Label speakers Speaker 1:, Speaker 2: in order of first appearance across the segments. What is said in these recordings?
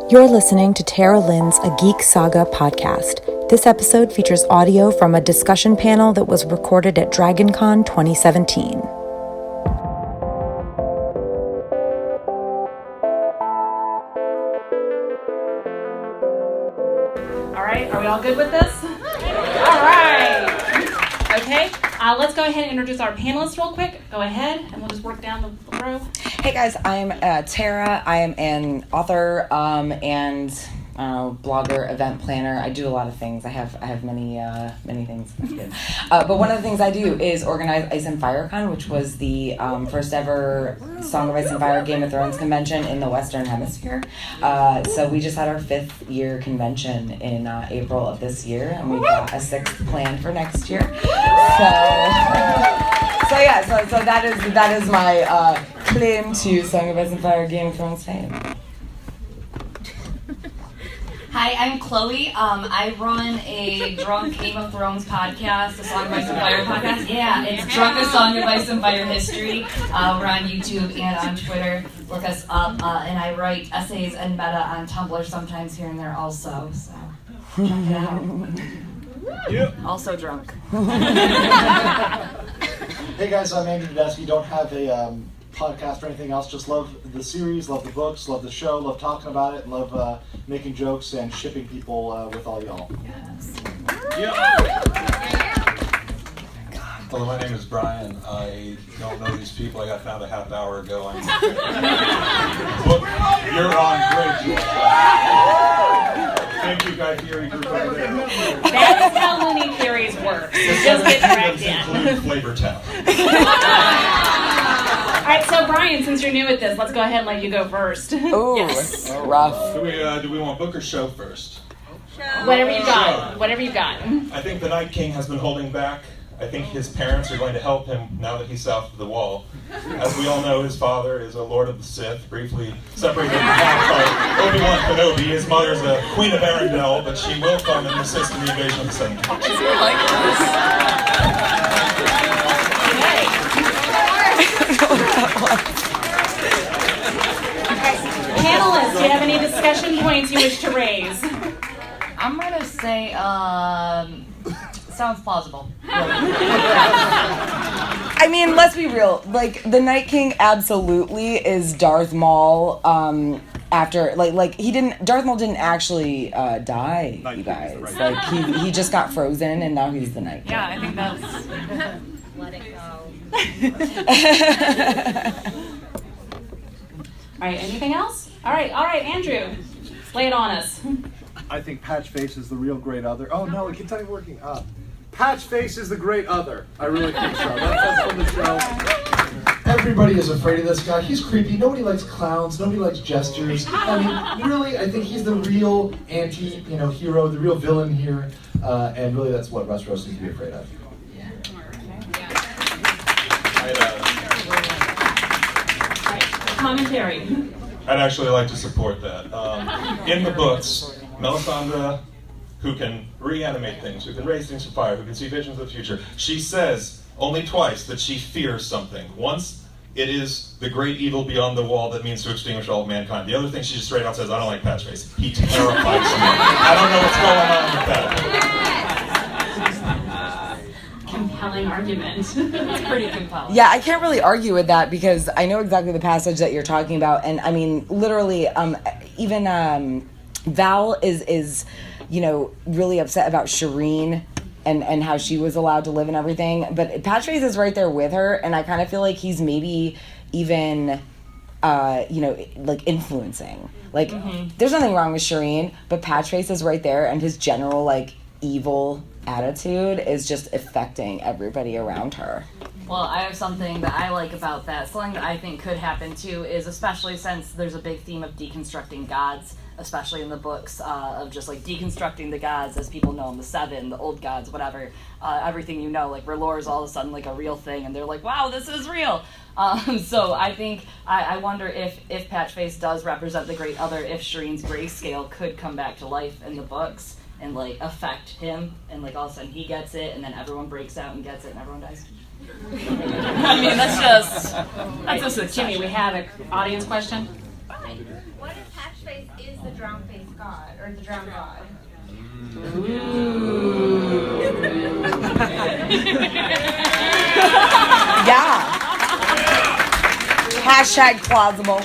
Speaker 1: You're listening to Tara Lynn's A Geek Saga podcast. This episode features audio from a discussion panel that was recorded at DragonCon 2017.
Speaker 2: All right, are we all good with this? All right. Okay, let's go ahead and introduce our panelists real quick. Go ahead, and we'll just work down the row.
Speaker 3: Hey guys, I'm Tara. I am an author and blogger, event planner. I do a lot of things. I have many things. But one of the things I do is organize Ice and Fire Con, which was the first ever Song of Ice and Fire Game of Thrones convention in the Western Hemisphere. So we just had our 5th year convention in April of this year, and we've got a 6th planned for next year. So that is my claim to Song of Ice and Fire Game of Thrones fame.
Speaker 4: Hi, I'm Chloe. I run a drunk Game of Thrones podcast, a Song of Ice and Fire podcast. Yeah, it's Drunk a Song of Ice and Fire History. We're on YouTube and on Twitter. Look us up. And I write essays and meta on Tumblr sometimes here and there also. So check it out.
Speaker 5: Yep.
Speaker 4: Also drunk.
Speaker 5: Hey guys, I'm Andrew Tedeschi. Don't have a podcast or anything else. Just love the series, love the books, love the show, love talking about it, love making jokes and shipping people with all y'all.
Speaker 4: Yes.
Speaker 6: Yep. Hello, my name is Brian. I don't know these people. I got found a half hour ago. You're on great. Thank you, Guy Fieri group over there.
Speaker 2: That's how Loony theories work. You just get dragged in.
Speaker 6: Include Flavor Town.
Speaker 2: All right, so Brian, since you're new at this, let's go ahead and let you go first.
Speaker 3: Ooh,
Speaker 2: Yes.
Speaker 3: rough.
Speaker 6: Do we want book or show first?
Speaker 2: Whatever you got. Whatever you got.
Speaker 6: I think the Night King has been holding back. I think his parents are going to help him now that he's south of the wall. As we all know, his father is a Lord of the Sith, briefly separated from Obi-Wan Kenobi. His mother's a Queen of Arendelle, but she will come and assist in the invasion of the Seven Kingdoms.
Speaker 2: Panelists, do you have any discussion points you wish to raise?
Speaker 4: I'm going to say, sounds plausible.
Speaker 3: I mean, let's be real. Like, the Night King absolutely is Darth Maul. After Darth Maul didn't actually die, you guys. Like he just got frozen, and now he's the Night King.
Speaker 4: Yeah, I think that's.
Speaker 7: Let it go.
Speaker 2: All right, anything else? All right, Andrew, lay it on us.
Speaker 8: I think Patchface is the real great other. Oh no, it keeps on working. Patchface is the great other. I really think so. That's from the show.
Speaker 5: Everybody is afraid of this guy. He's creepy. Nobody likes clowns. Nobody likes jesters. I mean, really, I think he's the real hero, the real villain here, and really that's what Westeros needs to be afraid of.
Speaker 2: Commentary.
Speaker 6: I'd actually like to support that. In the books, Melisandre, who can reanimate things, who can raise things from fire, who can see visions of the future, she says only twice that she fears something. Once, it is the great evil beyond the wall that means to extinguish all of mankind. The other thing, she just straight out says, I don't like Patchface. He terrifies me. I don't know what's going on with that.
Speaker 2: Compelling argument.
Speaker 4: It's pretty compelling.
Speaker 3: Yeah, I can't really argue with that because I know exactly the passage that you're talking about, and I mean, literally, even Val is really upset about Shireen and how she was allowed to live and everything, but Patchface is right there with her, and I kind of feel like he's maybe even influencing. Like, there's nothing wrong with Shireen, but Patchface is right there, and his general evil attitude is just affecting everybody around her.
Speaker 4: Well, I have something that I like about that. Something that I think could happen too is, especially since there's a big theme of deconstructing gods, especially in the books, of just deconstructing the gods as people know them, the Seven, the old gods, whatever, everything R'hllor is all of a sudden a real thing, and they're like, wow, this is real. So I think, I wonder if Patchface does represent the great other, if Shireen's grayscale could come back to life in the books and affect him, and all of a sudden he gets it, and then everyone breaks out and gets it, and everyone dies. I mean, that's just a
Speaker 2: Jimmy, we have an audience question.
Speaker 7: What if Patchface Patchface is the drowned face god, or the drowned god.
Speaker 3: Yeah. Hashtag plausible.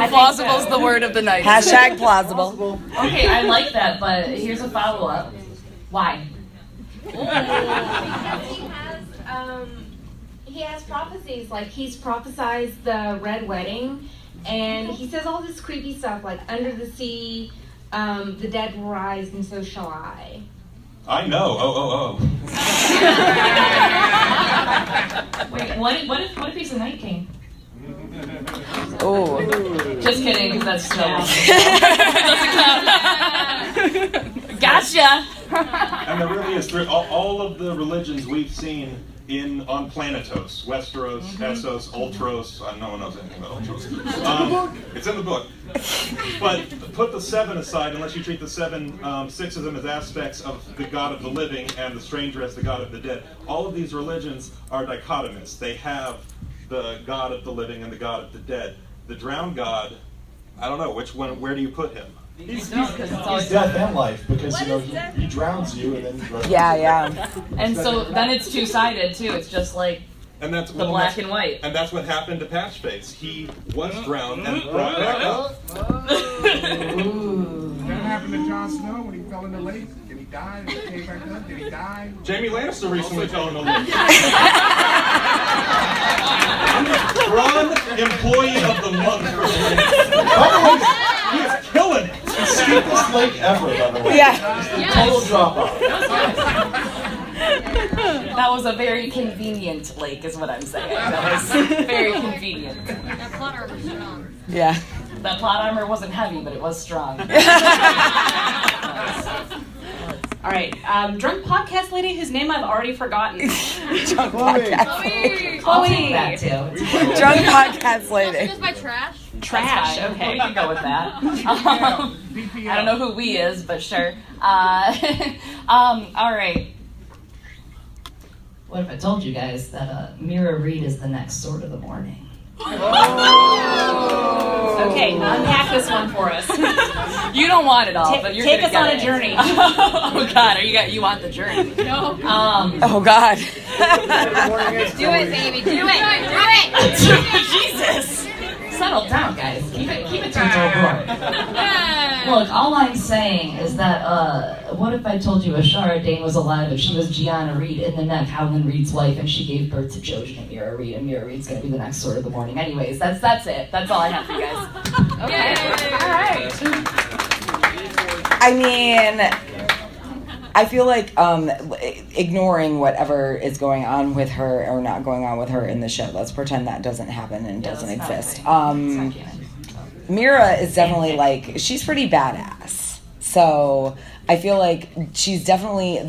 Speaker 4: Plausible's the word of the night.
Speaker 3: Hashtag plausible.
Speaker 4: Okay, I like that, but here's a follow-up. Why?
Speaker 7: He has prophecies, like he's prophesized the Red Wedding, and he says all this creepy stuff, like under the sea, the dead will rise, and so shall I.
Speaker 6: I know. Oh.
Speaker 4: Wait, what if he's a Night King?
Speaker 3: Oh.
Speaker 4: Just kidding, because that's no. Doesn't count. Gotcha.
Speaker 6: And there really is all of the religions we've seen on Planetos, Westeros, Essos, Ultros. No one knows anything about Ultros. It's in the book. But put the 7 aside, unless you treat the 6 of them as aspects of the god of the living and the stranger as the god of the dead. All of these religions are dichotomous. They have the god of the living and the god of the dead. The drowned god, I don't know, which one, where do you put him?
Speaker 5: He's death and life, because he drowns you and then he drowns you.
Speaker 3: Yeah.
Speaker 4: And so then it's two-sided too. It's just like
Speaker 6: that's
Speaker 4: the black and white.
Speaker 6: And that's what happened to Patchface. He was drowned and brought back up.
Speaker 9: That happened to Jon Snow when he fell in the lake. Did he die? Did he came back up? Did he die?
Speaker 6: Jamie Lannister recently fell in the lake. Ron, employee of the month.
Speaker 5: By the way,
Speaker 6: He is killing it.
Speaker 5: the steepest lake ever, by the way.
Speaker 3: Yeah.
Speaker 5: Total drop off.
Speaker 4: That was a very convenient lake, is what I'm saying. That was very convenient.
Speaker 7: That plot armor was strong.
Speaker 3: Yeah.
Speaker 4: That plot armor wasn't heavy, but it was strong.
Speaker 2: All right, drunk podcast lady whose name I've already forgotten.
Speaker 3: Drunk podcast lady.
Speaker 4: I'll take that too.
Speaker 3: Drunk podcast lady.
Speaker 7: Just by trash?
Speaker 2: Trash.
Speaker 4: That's fine.
Speaker 2: Okay.
Speaker 4: We can go with that. I don't know who we is, but sure. All right. What if I told you guys that Mira Reed is the next sword of the morning?
Speaker 2: Okay, unpack this one for us.
Speaker 4: You don't want it all, but you're
Speaker 2: take
Speaker 4: gonna
Speaker 2: us on
Speaker 4: get
Speaker 2: a
Speaker 4: it.
Speaker 2: journey.
Speaker 4: Oh God, you want the journey?
Speaker 2: No.
Speaker 3: Oh God.
Speaker 7: Do it, baby. Do it. Do it.
Speaker 4: Jesus. Settle down, guys. Keep it to a board. Look, all I'm saying is that, what if I told you Ashara Dane was alive and she was Gianna Reed in the neck, Howland Reed's wife, and she gave birth to Jojen and Mira Reed, and Mira Reed's gonna be the next sword of the morning. Anyways, that's it. That's all I have for you guys.
Speaker 2: Okay. All right.
Speaker 3: I mean, I feel like ignoring whatever is going on with her or not going on with her in the show. Let's pretend that doesn't happen and doesn't exist. Mira is definitely she's pretty badass. So I feel like she's definitely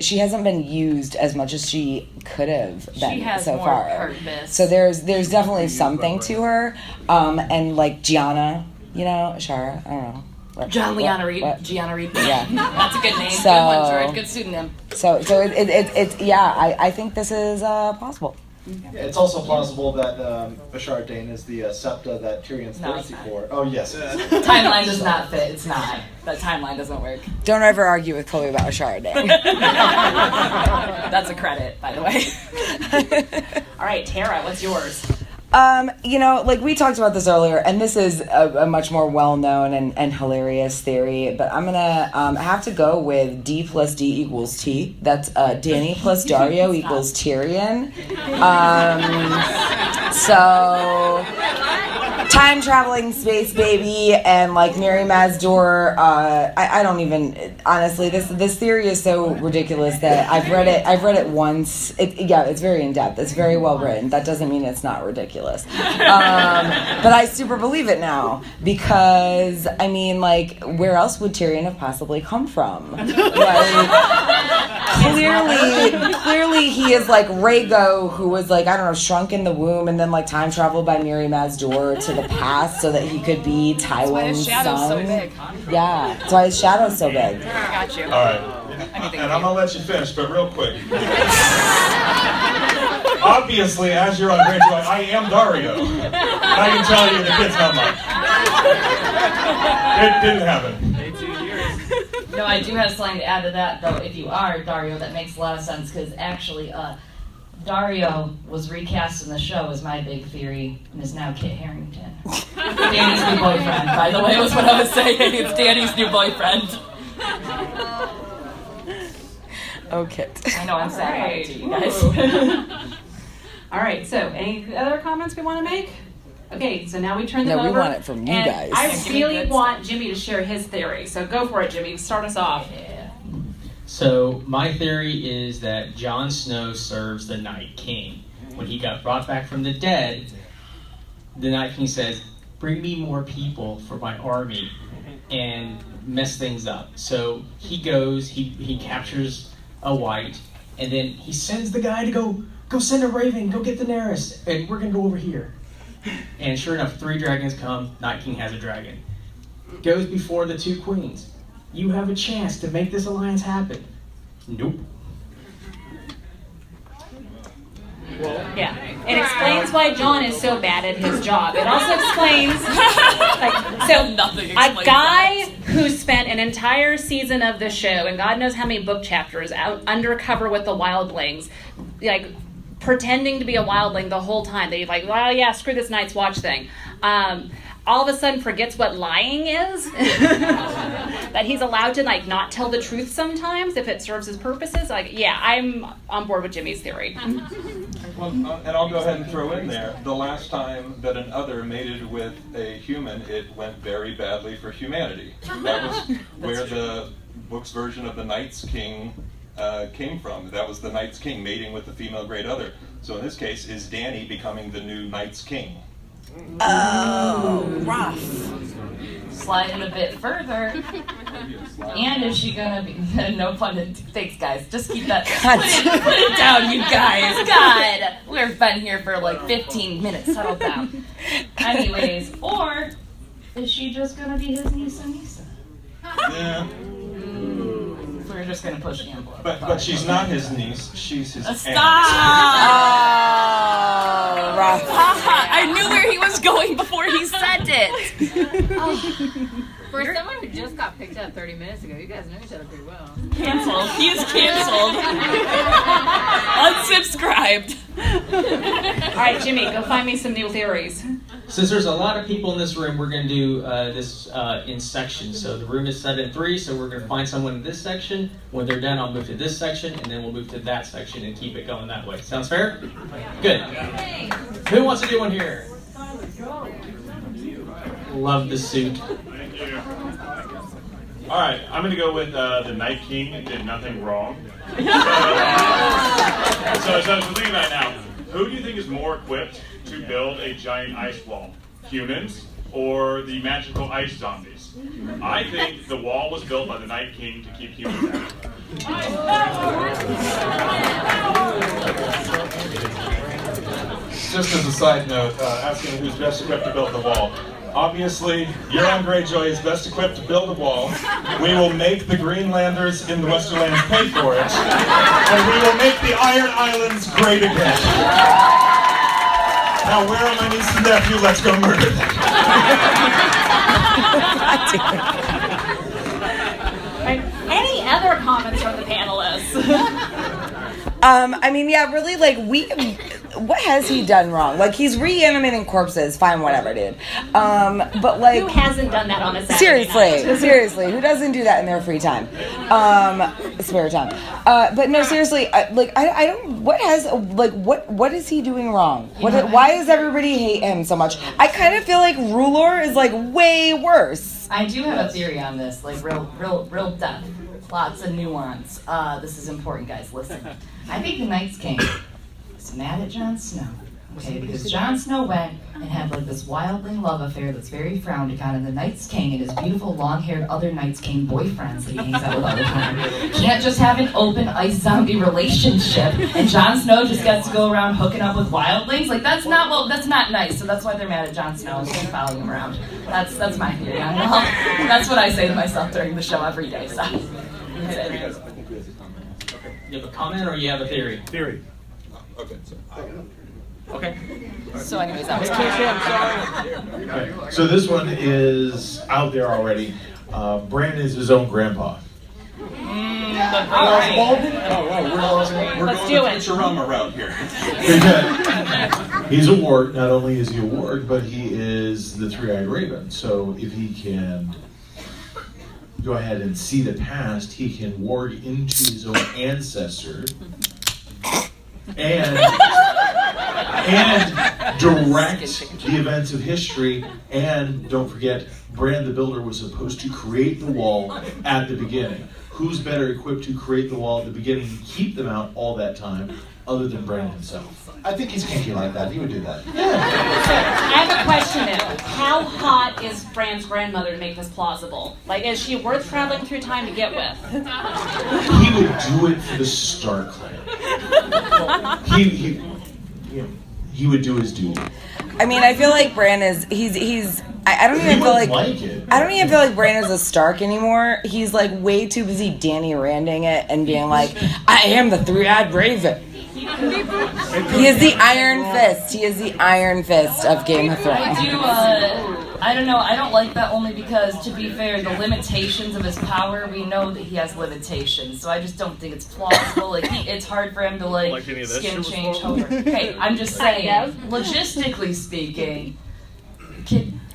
Speaker 3: she hasn't been used as much as she could have been so far.
Speaker 4: Purpose.
Speaker 3: So there's definitely something to her. And Gianna, Ashara, I don't know.
Speaker 4: Gianna Reed. Gianna Reed.
Speaker 3: Yeah.
Speaker 4: That's a good name.
Speaker 3: So,
Speaker 4: good one, George. Good pseudonym.
Speaker 3: So it's I think this is possible.
Speaker 5: Yeah, it's also plausible that Ashara Dane is the septa that Tyrion's thirsty for. Oh, yes.
Speaker 4: Timeline does not fit. It's not. That timeline doesn't work.
Speaker 3: Don't ever argue with Chloe about Ashara Dane.
Speaker 4: That's a credit, by the way.
Speaker 2: All right, Tara, what's yours?
Speaker 3: We talked about this earlier, and this is a much more well-known and hilarious theory, but I'm gonna have to go with D plus D equals T. That's Dany plus Dario equals Tyrion. So time-traveling space baby and Mary Mazdor. I don't even honestly. This theory is so ridiculous that I've read it once. It's very in-depth. It's very well written. That doesn't mean it's not ridiculous. But I super believe it now because where else would Tyrion have possibly come from? Clearly he is Rhaego, who was shrunk in the womb and then time traveled by Mary Mazdor to the past so that he could be Tywin's son.
Speaker 4: So big.
Speaker 3: Yeah, that's why his shadow's so big.
Speaker 4: I got you.
Speaker 6: All right. And I'm going to let you finish, but real quick. Obviously, as you're on Greyjoy, I am Dario. And I can tell you the kid's not mine. It didn't happen.
Speaker 4: No, I do have something to add to that, though. If you are Dario, that makes a lot of sense, because actually, Dario was recast in the show, is my big theory, and is now Kit Harington. Danny's new boyfriend, by the way, was what I was saying. It's Danny's new boyfriend.
Speaker 3: Okay.
Speaker 4: I know, I'm sad about it too, you guys.
Speaker 2: All right, so any other comments we want to make? Okay, so now we turn them
Speaker 3: No,
Speaker 2: over.
Speaker 3: we want it from you
Speaker 2: and
Speaker 3: guys.
Speaker 2: I really want Jimmy to share his theory, so go for it, Jimmy. Start us off.
Speaker 10: So my theory is that Jon Snow serves the Night King. When he got brought back from the dead, the Night King says, "Bring me more people for my army," and mess things up. So he goes, he captures a white, and then he sends the guy to go send a raven, go get Daenerys, and we're gonna go over here. And sure enough, 3 dragons come, Night King has a dragon. Goes before the 2 queens. You have a chance to make this alliance happen. Nope.
Speaker 2: Yeah, it explains why Jon is so bad at his job. It also explains, a guy who spent an entire season of the show, and God knows how many book chapters, out undercover with the wildlings, like pretending to be a wildling the whole time. They're like, well, yeah, screw this Night's Watch thing. All of a sudden forgets what lying is. That he's allowed to not tell the truth sometimes if it serves his purposes. Yeah, I'm on board with Jimmy's theory.
Speaker 6: Well, and I'll go ahead and throw in there, the last time that an other mated with a human, it went very badly for humanity. That was where the book's version of the Night's King came from. That was the Night's King mating with the female great other. So in this case, is Dany becoming the new Night's King?
Speaker 3: Oh, rough.
Speaker 4: Slide in a bit further. And is she gonna be? No pun intended. Thanks, guys. Just keep that. Put it down, you guys. God, we've been here for like 15 minutes. Settle down. Anyways, or is she just gonna be his niece and Nisa?
Speaker 6: Yeah.
Speaker 4: We're just gonna push the envelope.
Speaker 6: But she's not his niece. She's his aunt.
Speaker 4: Stop!
Speaker 3: Oh, rough.
Speaker 4: I knew where he was going before he said it.
Speaker 11: For someone who just got picked up 30 minutes ago, you guys know each other pretty well.
Speaker 4: Canceled. He is canceled. Unsubscribed.
Speaker 2: All right, Jimmy, go find me some new theories.
Speaker 10: Since there's a lot of people in this room, we're going to do this in sections. So the room is set in 3, so we're going to find someone in this section. When they're done, I'll move to this section, and then we'll move to that section and keep it going that way. Sounds fair? Good. Who wants to do one here? Love the suit.
Speaker 12: All right, I'm going to go with the Night King did nothing wrong. So think about it now. Who do you think is more equipped to build a giant ice wall? Humans or the magical ice zombies? I think the wall was built by the Night King to keep humans out.
Speaker 6: Just as a side note, asking who's best equipped to build the wall. Obviously, Euron Greyjoy is best equipped to build a wall. We will make the Greenlanders in the Westerlands pay for it. And we will make the Iron Islands great again. Now, where are my niece and nephew? Let's go murder them.
Speaker 2: Any other comments from the panelists?
Speaker 3: I mean, yeah, really, what has he done wrong? He's reanimating corpses, fine, whatever, dude. But
Speaker 2: who hasn't done that on a Saturday night?
Speaker 3: Seriously, who doesn't do that in their free time? Spare time. But no, seriously, I don't, what is he doing wrong? Why does everybody hate him so much? I kind of feel like Rulor is, way worse.
Speaker 4: I do have a theory on this, real depth. Lots of nuance. This is important, guys. Listen. I think the Night's King is mad at Jon Snow. Okay, because Jon Snow went and had this wildling love affair that's very frowned upon, and the Night's King and his beautiful long-haired other Night's King boyfriends that he hangs out with all the time can't just have an open ice zombie relationship, and Jon Snow just gets to go around hooking up with wildlings. That's not nice. So that's why they're mad at Jon Snow and can't follow him around. That's my theory on it all. That's what I say to myself during the show every day. So.
Speaker 10: You have a comment or you have a theory?
Speaker 6: Theory. Okay.
Speaker 10: Okay.
Speaker 4: So anyways, that was
Speaker 13: So this one is out there already. Bran is his own grandpa.
Speaker 4: Alright.
Speaker 6: We're
Speaker 2: Let's
Speaker 6: going
Speaker 2: do
Speaker 6: the
Speaker 2: it.
Speaker 6: Futurama route here.
Speaker 13: He's a warg. Not only is he a warg, but he is the three-eyed raven. So if he can go ahead and see the past, he can warg into his own ancestor and direct the events of history. And don't forget, Bran the Builder was supposed to create the wall at the beginning. Who's better equipped to create the wall at the beginning and keep them out all that time other than Bran himself?
Speaker 5: I think he's kinky like that. He would do that.
Speaker 2: I have a question now. How hot is Bran's grandmother to make this plausible? Like, is she worth traveling through time to get with?
Speaker 13: He would do it for the Stark clan. He would do his duty.
Speaker 3: I mean, I feel like Bran is I don't even feel like I don't even feel like Bran is a Stark anymore. He's like way too busy Danny Randing it and being like, I am the three-eyed raven. He is the Iron Fist. He is the Iron Fist of Game of Thrones.
Speaker 4: I don't know. I don't like that only because, to be fair, the limitations of his power, we know that he has limitations. So I just don't think it's plausible. Like, it's hard for him to skin change over. Hey, I'm just saying, logistically speaking,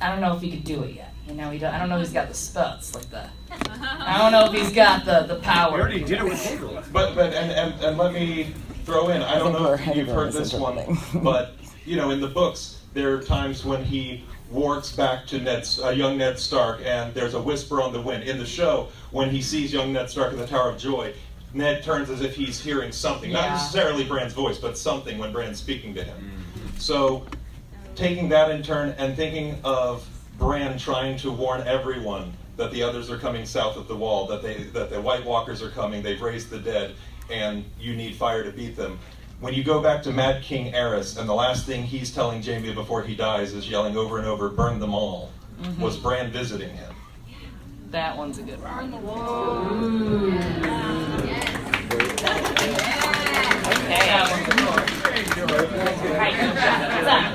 Speaker 4: I don't know if he could do it yet. You know, I don't know if he's got the spots like that. I don't know if he's got the power.
Speaker 12: We already did it with Hagar.
Speaker 6: But let me throw in, I don't know if you've heard this one, but, you know, in the books, there are times when he wargs back to young Ned Stark, and there's a whisper on the wind. In the show, when he sees young Ned Stark in the Tower of Joy, Ned turns as if he's hearing something. Not necessarily Bran's voice, but something when Bran's speaking to him. So, taking that in turn and thinking of Bran trying to warn everyone that the others are coming south of the wall, that the White Walkers are coming, they've raised the dead, and you need fire to beat them. When you go back to Mad King Aerys, and the last thing he's telling Jaime before he dies is yelling over and over, burn them all, was Bran visiting him.
Speaker 4: That one's a good one. Burn the wall.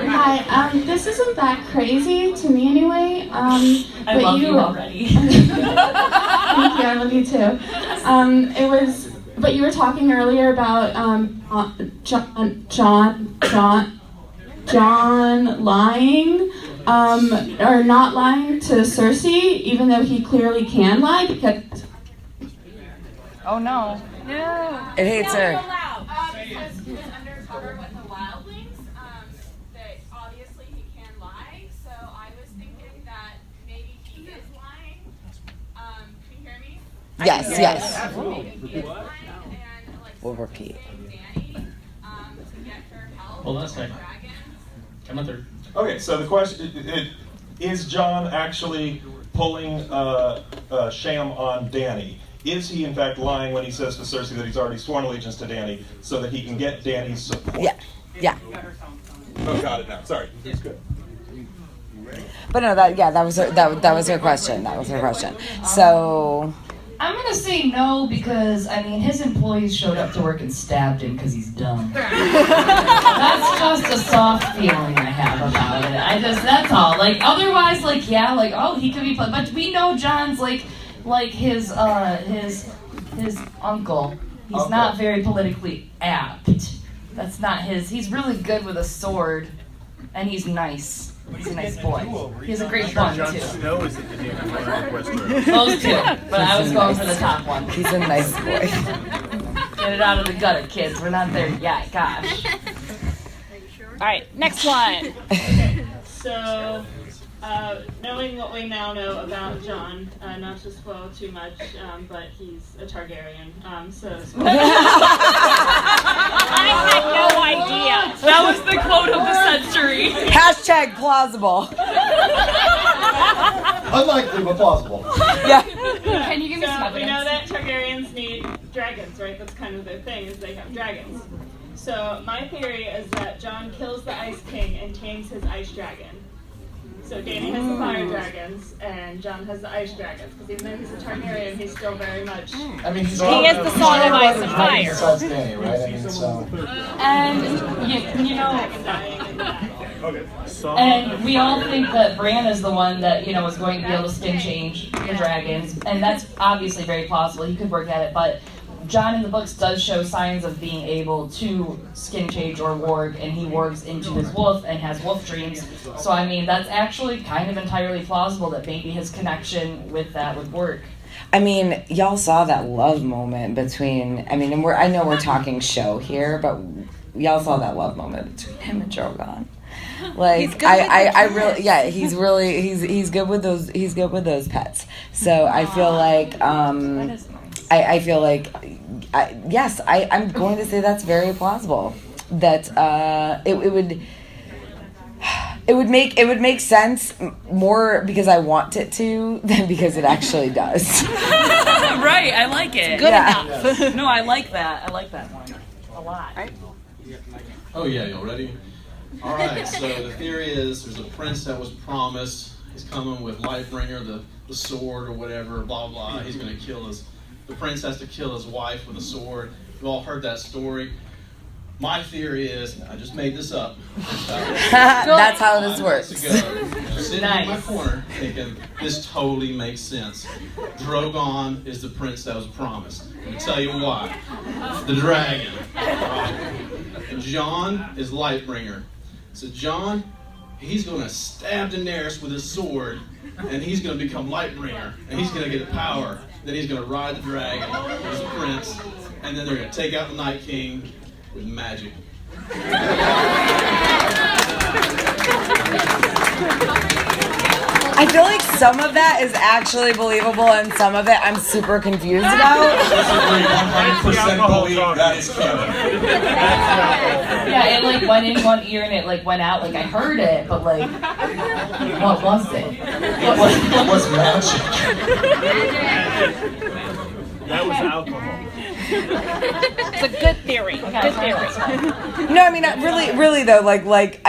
Speaker 14: Hi, this isn't that crazy to me anyway.
Speaker 4: I love you already.
Speaker 14: Thank you, I love you too. But you were talking earlier about John lying, or not lying to Cersei, even though he clearly can lie because.
Speaker 4: Oh no.
Speaker 3: No. It hates her.
Speaker 15: Because he's undercover with the wildlings, that obviously he can lie. So I was thinking that maybe he is lying. Can you hear me?
Speaker 3: Yes, yes.
Speaker 15: Maybe he is lying and
Speaker 3: We'll repeat.
Speaker 15: Danny to get her help.
Speaker 10: Hold on a second. Come on through.
Speaker 6: Okay, so the question is Jon actually pulling sham on Dany? Is he in fact lying when he says to Cersei that he's already sworn allegiance to Dany so that he can get Dany's support?
Speaker 3: Yeah.
Speaker 6: Oh, got it now. Sorry. That's good.
Speaker 3: But no, that was her question. That was her question. So
Speaker 4: I'm gonna say no because his employees showed up to work and stabbed him because he's dumb. That's just a soft feeling I have about it. That's all. Otherwise, he could be. But we know Jon's his uncle. He's not very politically apt. That's not his. He's really good with a sword, and he's nice. He's a nice boy. He has a great bun too.
Speaker 12: Jon Snow is at the Game of Thrones question.
Speaker 4: Those two, but I was going for the top one.
Speaker 3: He's a nice boy.
Speaker 4: Get it out of the gutter, kids. We're not there yet. Gosh.
Speaker 2: All right, next one.
Speaker 16: So, knowing what we now know about Jon, not to spoil too much, but he's a Targaryen.
Speaker 2: I had no idea.
Speaker 4: That was the quote of the century.
Speaker 3: Hashtag plausible.
Speaker 5: Unlikely, but plausible.
Speaker 3: Yeah.
Speaker 4: Can you give me some evidence?
Speaker 16: We know that Targaryens need dragons, right? That's kind of their thing, is they have dragons. So my theory is that Jon kills the Ice King and tames his ice dragon. So Dany has the fire dragons, and Jon has the ice dragons. Because even though he's a Targaryen, he's still very much.
Speaker 2: He is the song of ice and fire.
Speaker 5: Besides Dany, right?
Speaker 4: And you know,
Speaker 12: Okay.
Speaker 4: And we all think that Bran is the one that, you know, is going to be able to skin change the dragons, and that's obviously very plausible. He could work at it, but Jon in the books does show signs of being able to skin change or warg, and he wargs into his wolf and has wolf dreams. So, I mean, that's actually kind of entirely plausible that maybe his connection with that would work.
Speaker 3: I mean, y'all saw that love moment between, I mean, and I know we're talking show here, but y'all saw that love moment between him and Drogon. Like, I really, yeah, he's good with those pets. So I feel like, I feel like, yes, I'm going to say that's very plausible. That it would make sense more because I want it to than because it actually does.
Speaker 4: Right, I like it.
Speaker 3: Good enough.
Speaker 4: No, I like that. I like that one a lot.
Speaker 17: Oh yeah, y'all ready? All right. So the theory is there's a prince that was promised. He's coming with Lightbringer, the sword or whatever. Blah blah. He's going to kill his. The prince has to kill his wife with a sword. You've all heard that story. My theory is, I just made this up.
Speaker 3: That's how this works.
Speaker 17: Sitting in my corner thinking, this totally makes sense. Drogon is the prince that was promised. Let me tell you why. The dragon. And Jon is Lightbringer. So Jon, he's going to stab Daenerys with his sword, and he's going to become Lightbringer, and he's going to get the power. Then he's going to ride the dragon as a prince, and then they're going to take out the Night King with magic.
Speaker 3: I feel like some of that is actually believable and some of it I'm super confused about.
Speaker 6: 100% believe that is canon.
Speaker 4: Yeah, it like went in one ear and it like went out. Like I heard it, but like, what was it?
Speaker 6: It was magic.
Speaker 18: That was alcohol.
Speaker 2: It's a good theory. Good theory.
Speaker 3: No, I mean, really though, like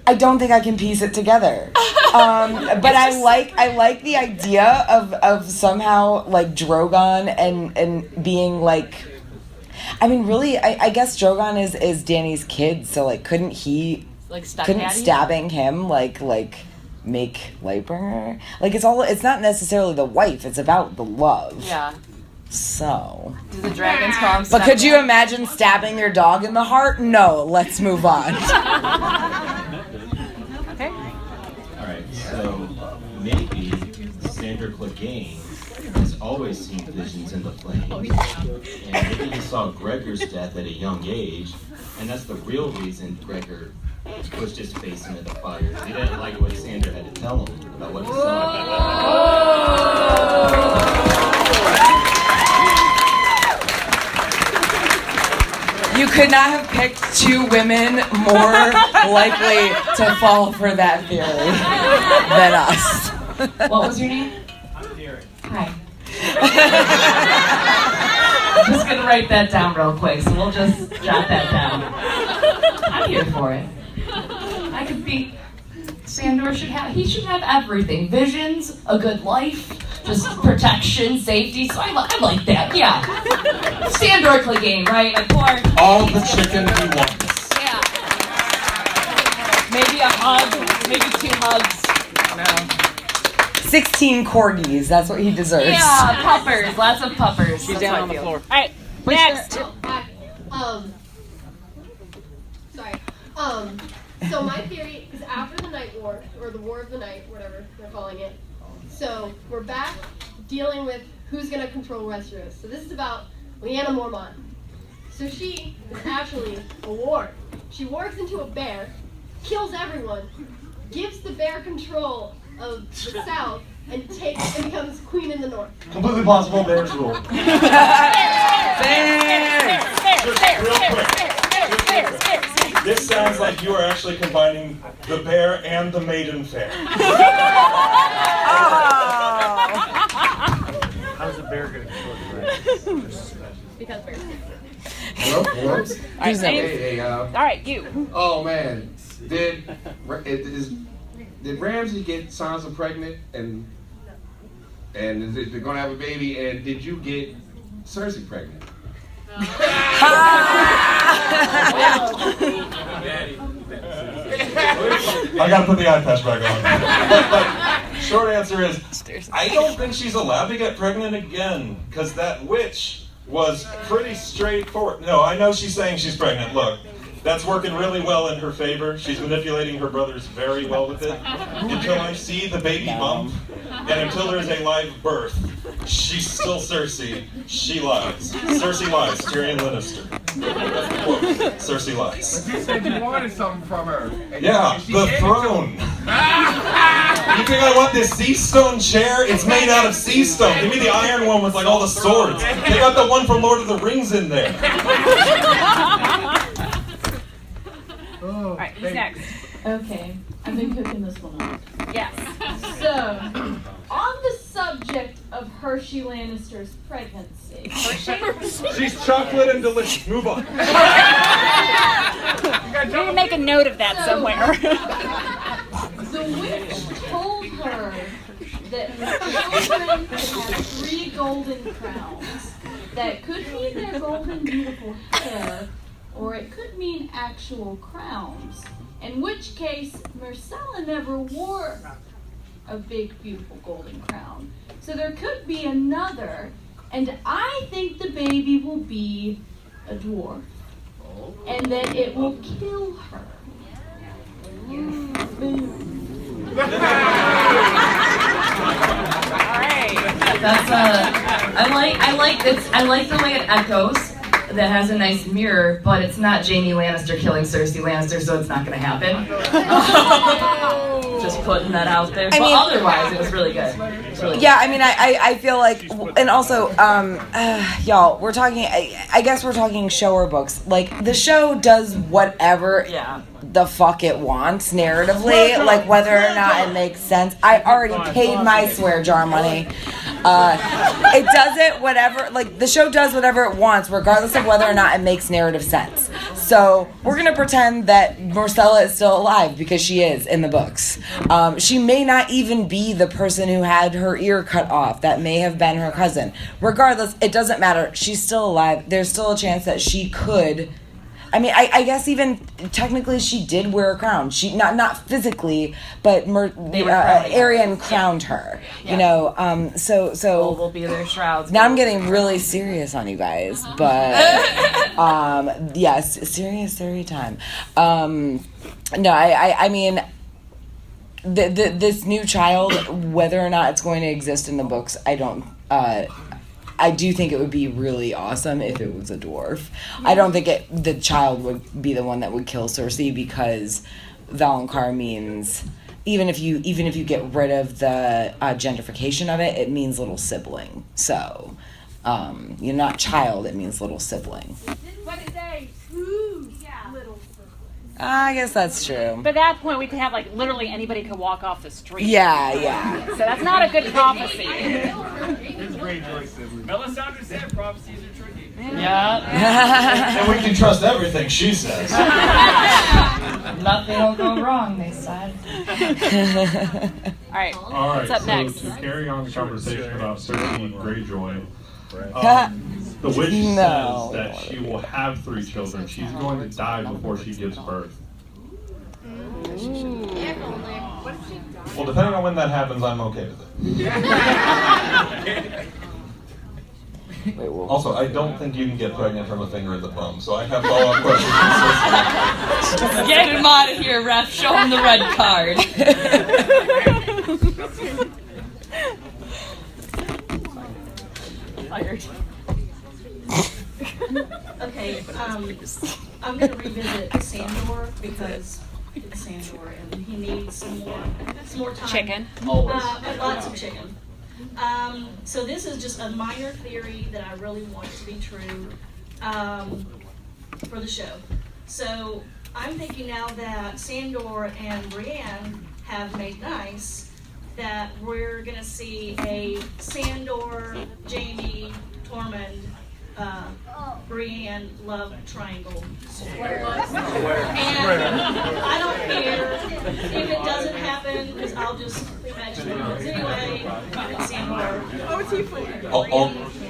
Speaker 3: I don't think I can piece it together. But I like the idea of somehow like Drogon and being like, I mean, really, I guess Drogon is Dany's kid, so like couldn't stabbing him like make Lightbringer? Like it's not necessarily the wife, it's about the love.
Speaker 4: Yeah.
Speaker 3: So.
Speaker 4: Do the dragons call him?
Speaker 3: But could you imagine stabbing your dog in the heart? No, let's move on.
Speaker 2: Okay.
Speaker 19: All right, so maybe Sandra Clegane has always seen visions in the flames. And maybe he saw Gregor's death at a young age, and that's the real reason Gregor pushed his face into the fire. He didn't like what Sandra had to tell him about what he saw.
Speaker 3: You could not have picked two women more likely to fall for that theory than us.
Speaker 4: What was your name?
Speaker 18: I'm Derek.
Speaker 4: Hi. I'm just gonna write that down real quick, so we'll just jot that down. I'm here for it. I could be. Sandor should have everything: visions, a good life, just protection, safety. So I like that. Yeah. Sandor Clegane, right? Like porn.
Speaker 6: All the chicken he wants.
Speaker 4: Yeah. Maybe a hug, maybe 2 hugs. No.
Speaker 3: 16 corgis, that's what he deserves.
Speaker 4: Yeah, puppers, lots of puppers.
Speaker 2: She's
Speaker 4: That's
Speaker 2: down
Speaker 4: how I
Speaker 2: on the
Speaker 4: feel.
Speaker 2: floor. All right, next.
Speaker 20: Sorry. So my theory is after the Night War, or the War of the Night, whatever they're calling it. So we're back dealing with who's going to control Westeros. So this is about Lyanna Mormont. So she is actually a warg. She wargs into a bear, kills everyone, gives the bear control of the South, and becomes queen in the North.
Speaker 5: Completely possible, Bears rule.
Speaker 6: This sounds like you are actually combining the bear and the maiden fair.
Speaker 18: How's a bear going to control the dragons?
Speaker 2: Because bears.
Speaker 21: Hello?
Speaker 2: All right,
Speaker 21: Hey,
Speaker 2: all right, you.
Speaker 21: Oh man, did Ramsay get Sansa pregnant and they're gonna have a baby? And did you get Cersei pregnant?
Speaker 6: I gotta put the eye patch back on. But short answer is, I don't think she's allowed to get pregnant again, because that witch was pretty straightforward. No, I know she's saying she's pregnant. Look, that's working really well in her favor. She's manipulating her brothers very well with it. Until I see the baby bump, and until there's a live birth, she's still Cersei. She lies. Cersei lies. Tyrion Lannister. That's the quote. Cersei lies.
Speaker 9: But you said you wanted something from her.
Speaker 6: Yeah, the throne. You think I want this sea stone chair? It's made out of sea stone. Give me the iron one with like all the swords. They got the one from Lord of the Rings in there.
Speaker 16: All right, who's next?
Speaker 14: Okay, I've been cooking this one up.
Speaker 16: Yes.
Speaker 14: So, on the subject of Hershey Lannister's pregnancy.
Speaker 9: She's chocolate and delicious. Move on.
Speaker 16: You need to make a note of that somewhere.
Speaker 14: The witch told her that her children could have 3 golden crowns. That could mean their golden, beautiful hair, or it could mean actual crowns. In which case, Myrcella never wore a big, beautiful golden crown. So there could be another, and I think the baby will be a dwarf. And that it will kill her.
Speaker 4: That's I like the way it echoes. That has a nice mirror, but it's not Jaime Lannister killing Cersei Lannister, so it's not going to happen. Just putting that out there. But otherwise, it was really good.
Speaker 3: Yeah, I mean, I feel like, and also, y'all, we're talking, I guess we're talking shower books. Like, the show does whatever the fuck it wants narratively, like whether or not it makes sense. I already paid my swear jar money. It does it whatever, like the show does whatever it wants, regardless of whether or not it makes narrative sense. So we're gonna pretend that Myrcella is still alive because she is in the books. She may not even be the person who had her ear cut off. That may have been her cousin. Regardless, it doesn't matter. She's still alive. There's still a chance that she could. I mean, I guess even technically she did wear a crown. She not physically, but Arianne crowned her.
Speaker 4: Yeah.
Speaker 3: You know, so
Speaker 4: Gold will be their shrouds.
Speaker 3: now I'm getting really serious on you guys, but yes, serious story time. No, I mean, this new child, whether or not it's going to exist in the books, I do think it would be really awesome if it was a dwarf. I don't think the child would be the one that would kill Cersei, because Valonqar means, even if you get rid of the gentrification of it, it means little sibling. So you're not child, it means little sibling.
Speaker 7: But it's a little sibling.
Speaker 3: I guess that's true.
Speaker 2: But at that point, we could have like literally anybody could walk off the street.
Speaker 3: Yeah.
Speaker 2: So that's not a good prophecy.
Speaker 18: It's Greyjoy siblings. Melisandre said prophecies are tricky.
Speaker 6: Yeah. And we can trust everything she says.
Speaker 4: Nothing will go wrong, they said.
Speaker 2: All right. What's up next?
Speaker 1: To carry on the conversation about Cersei Greyjoy, the witch says that she will have 3 children. She's going to die before she gives birth.
Speaker 6: Well, depending on when that happens, I'm okay with it. Also, I don't think you can get pregnant from a finger in the bum, so I have follow-up questions.
Speaker 4: Get him out of here, ref. Show him the red card.
Speaker 22: Okay, I'm going to revisit Sandor because it's Sandor and he needs some more time.
Speaker 2: Chicken.
Speaker 22: Lots of chicken. So this is just a minor theory that I really want to be true for the show. So I'm thinking now that Sandor and Brienne have made nice, that we're going to see a Sandor, Jaime, Tormund, Brienne love triangle. And I don't care if it doesn't happen, because I'll just imagine it happens anyway. It's Sandor.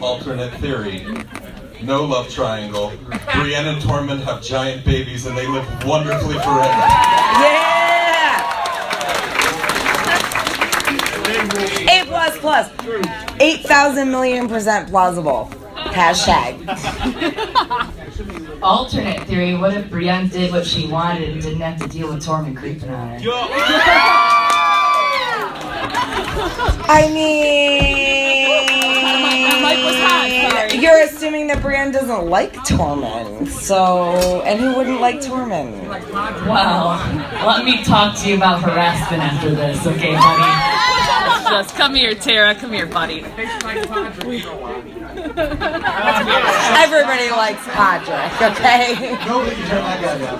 Speaker 6: Alternate theory. no love triangle. Brienne and Tormund have giant babies and they live wonderfully forever.
Speaker 3: Yeah! A++. 8,000,000,000% plausible. Hashtag.
Speaker 4: Alternate theory, what if Brienne did what she wanted and didn't have to deal with Tormund creeping on her?
Speaker 3: I mean, you're assuming that Brienne doesn't like Tormund, so, and who wouldn't like Tormund?
Speaker 4: Well, let me talk to you about harassment after this, okay, buddy?
Speaker 2: Just come here, Tara. Come here, buddy.
Speaker 3: Everybody likes Podrick, okay?
Speaker 5: Nobody can turn that guy down.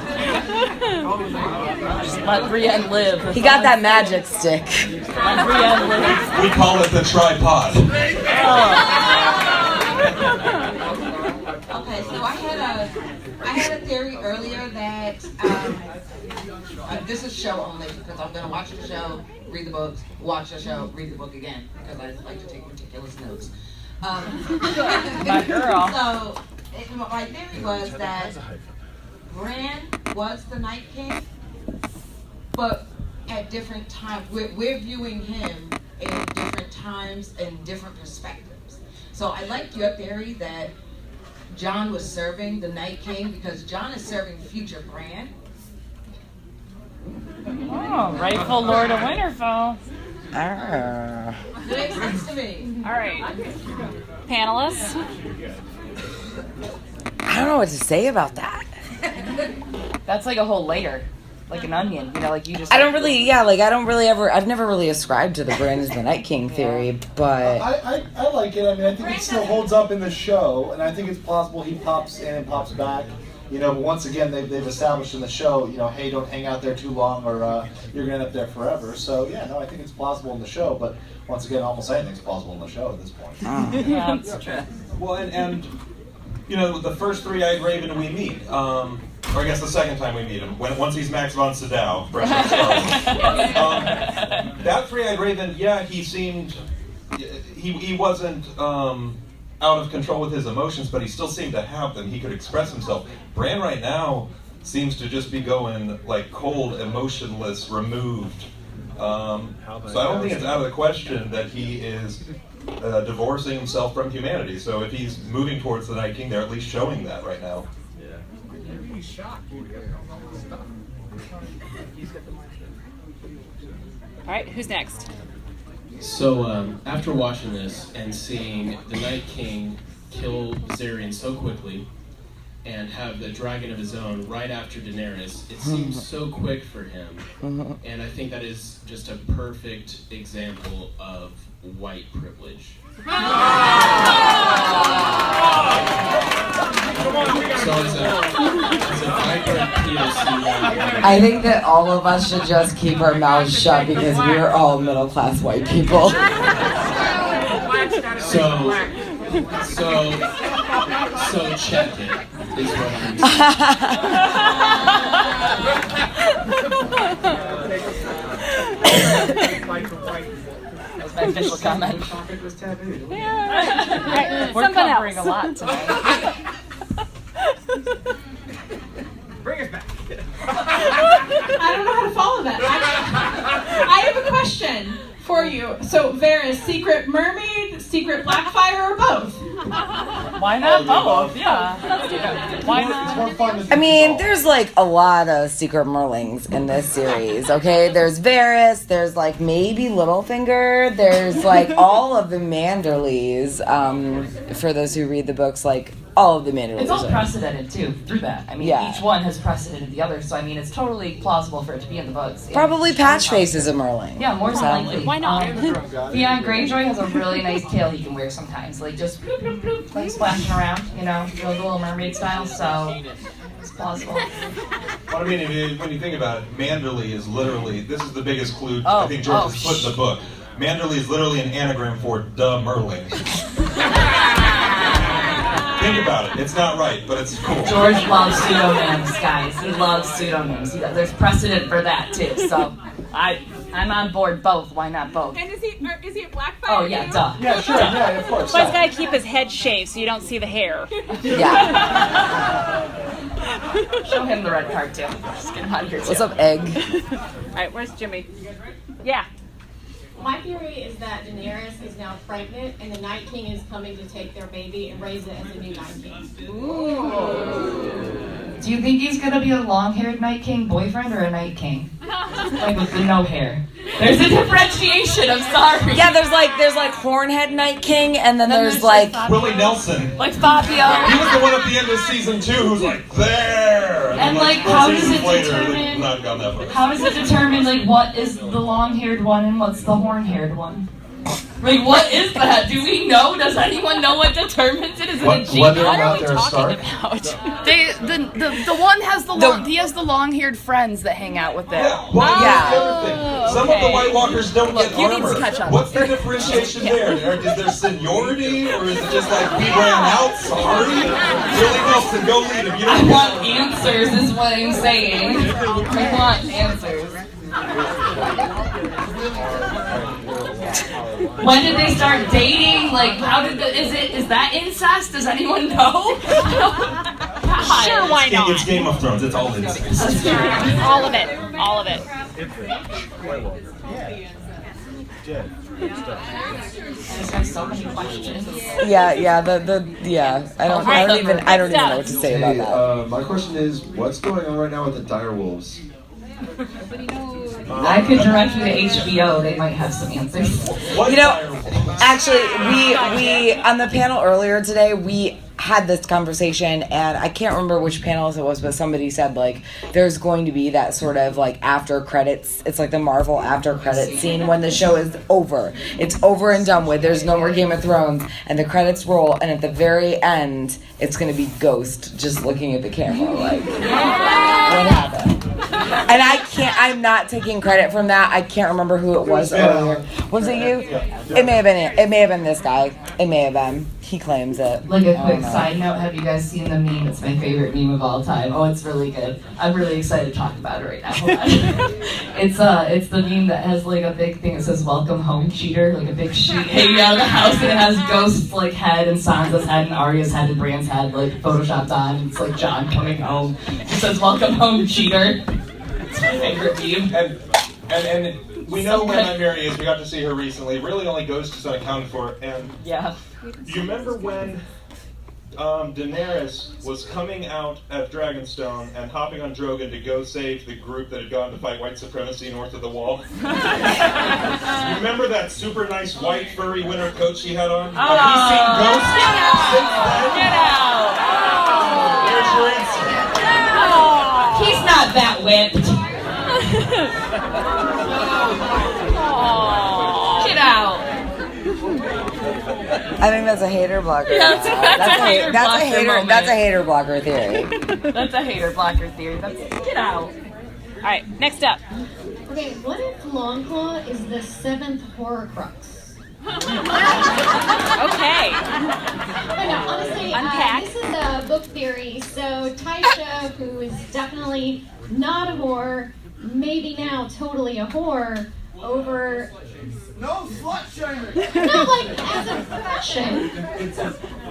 Speaker 4: Just let Brienne live.
Speaker 3: He got that magic stick.
Speaker 4: Let Brienne live.
Speaker 6: We call it the tripod.
Speaker 8: Okay, so I had a theory earlier that this is show only because I'm gonna watch the show, read the books, watch the show, read the book again because I like to take meticulous notes.
Speaker 4: My girl.
Speaker 8: So my theory was that Bran was the Night King, but at different times we're viewing him in different times and different perspectives. So I like your theory that Jon was serving the Night King because Jon is serving future Bran.
Speaker 4: Oh, rightful Lord of Winterfell.
Speaker 3: Ah.
Speaker 8: That makes sense to me.
Speaker 2: All right. Panelists?
Speaker 3: I don't know what to say about that.
Speaker 4: That's like a whole layer. Like an onion, you know, like you just...
Speaker 3: I've never really ascribed to the Bran is the Night King theory, but...
Speaker 5: I like it. I mean, I think it still holds up in the show, and I think it's possible he pops in and pops back. You know, but once again, they've established in the show, you know, hey, don't hang out there too long or you're going to end up there forever. So, yeah, no, I think it's plausible in the show, but once again, almost anything's plausible in the show at this point.
Speaker 4: Yeah, that's true.
Speaker 6: Well, and you know, the first three-eyed raven we meet, or I guess the second time we meet him, once he's Max von Sydow, fresh from Star Wars. That three-eyed raven, yeah, he seemed, he wasn't out of control with his emotions, but he still seemed to have them. He could express himself. Bran right now seems to just be going like cold, emotionless, removed. So I don't think it's out of the question that he is divorcing himself from humanity. So if he's moving towards the Night King, they're at least showing that right now.
Speaker 2: All right, who's next?
Speaker 10: So after watching this and seeing the Night King kill Viserion so quickly and have the dragon of his own right after Daenerys, it seems so quick for him. And I think that is just a perfect example of white privilege. So as a vibrant POC,
Speaker 3: I think that all of us should just keep our mouths shut because we're all middle-class white people.
Speaker 10: So check it, is what I'm
Speaker 4: That's my official comment.
Speaker 2: Yeah.
Speaker 4: We're covering a lot tonight.
Speaker 18: Bring us back.
Speaker 14: I don't know how to follow that. I have a question for you. So, Varys, secret mermaid, secret blackfire, or both?
Speaker 4: Why not both? Yeah. Why not?
Speaker 3: I mean, there's like a lot of secret Merlings in this series, okay? There's Varys, there's like maybe Littlefinger, there's like all of the Manderleys, for those who read the books, like all of the Manderleys.
Speaker 4: It's all precedented too through that. I mean, each one has precedented the other, so I mean, it's totally plausible for it to be in the books.
Speaker 3: Probably Patchface is a Merling.
Speaker 4: Yeah, more than likely.
Speaker 2: Why not?
Speaker 4: Yeah, Greyjoy has a really nice tail he can wear sometimes, like just bloop, bloop, bloop, like splashing around, you know, the Little Mermaid style. So it's plausible.
Speaker 6: Well, I mean, when you think about it, Manderley is literally, this is the biggest clue I think George has put in the book. Manderley is literally an anagram for "duh Merling." Think about it. It's not right, but it's cool.
Speaker 4: George loves pseudonyms, guys. He loves pseudonyms. There's precedent for that too. So I'm on board both. Why not both?
Speaker 15: And is he a black fire?
Speaker 4: Oh yeah, duh.
Speaker 5: Yeah, sure. Yeah, of course.
Speaker 2: But he's got to keep his head shaved so you don't see the hair.
Speaker 3: Yeah.
Speaker 4: Show him the red card too. Just get him out of here too.
Speaker 3: What's up, Egg?
Speaker 2: All right, where's Jimmy? Yeah.
Speaker 20: My theory is that Daenerys is now pregnant and the Night King is coming to take their baby and raise it as a new Night King.
Speaker 4: Do you think he's gonna be a long-haired Night King boyfriend or a Night King? Like with the no hair. There's a differentiation. I'm sorry.
Speaker 3: Yeah, there's like Hornhead Night King, and then there's like
Speaker 6: Willie Nelson.
Speaker 4: Like Fabio.
Speaker 6: He was the one at the end of season 2 who's like there.
Speaker 4: And like, how does it determine?
Speaker 6: Not gone that far.
Speaker 4: How does it determine like what is the long-haired one and what's the horn-haired one? Like, what is that? Do we know? Does anyone know what determines it? Is it a gene?
Speaker 5: Whether or not they're Stark?
Speaker 4: The one has he has the long-haired friends that hang out with them.
Speaker 6: Some of the White Walkers don't get
Speaker 4: you need
Speaker 6: armor.
Speaker 4: to catch up.
Speaker 6: What's the differentiation there? Is there seniority, or is it just like we ran out? Sorry, Willie Nelson, go lead him.
Speaker 4: I want answers, is what I'm saying. I want answers. When did they start dating? Like, how did is that incest? Does anyone know?
Speaker 2: Sure, why not?
Speaker 6: It's Game of Thrones. It's all incest.
Speaker 2: All of it. All of it.
Speaker 4: I have so many questions.
Speaker 3: yeah. I don't even know what to say about that.
Speaker 11: My question is, what's going on right now with the direwolves?
Speaker 4: I could direct you to HBO. They might have some answers.
Speaker 3: You know, actually, we on the panel earlier today, we had this conversation, and I can't remember which panelist it was, but somebody said, like, there's going to be that sort of, like, after credits, it's like the Marvel after credits scene when the show is over. It's over and done with. There's no more Game of Thrones, and the credits roll, and at the very end, it's going to be Ghost just looking at the camera, like, what happened? And I'm not taking credit from that. I can't remember who it was earlier. Was it you? It may have been this guy. It may have been. He claims it.
Speaker 4: Like a quick side note, have you guys seen the meme? It's my favorite meme of all time. Oh, it's really good. I'm really excited to talk about it right now. Hold on. It's the meme that has like a big thing that says "Welcome home, cheater," like a big sheet hanging out of the house, and it has Ghost's like head and Sansa's head and Arya's head and Bran's head like photoshopped on. It's like Jon coming home. It says "Welcome home, cheater." It's my favorite meme.
Speaker 6: And we know where Nymeria is. We got to see her recently. Really, only Ghost is unaccounted for. And
Speaker 4: yeah.
Speaker 6: Do you remember when Daenerys was coming out at Dragonstone and hopping on Drogon to go save the group that had gone to fight white supremacy north of the Wall? You remember that super nice white furry winter coat she had on? Have you seen Ghost since then?
Speaker 4: Get out!
Speaker 6: There's your answer.
Speaker 4: He's not that whipped. Get out.
Speaker 3: I think that's a hater blocker.
Speaker 4: Yeah, that's
Speaker 3: a hater blocker theory.
Speaker 4: That's a hater blocker theory. Get out.
Speaker 2: All right, next up.
Speaker 20: Okay, what if Longclaw is the 7th Horcrux?
Speaker 2: Okay.
Speaker 20: No, honestly,
Speaker 2: Unpack.
Speaker 20: this is a book theory. So Taisha, who is definitely not a whore, maybe now totally a whore, over...
Speaker 9: No slut shaming.
Speaker 20: No, like, as a profession.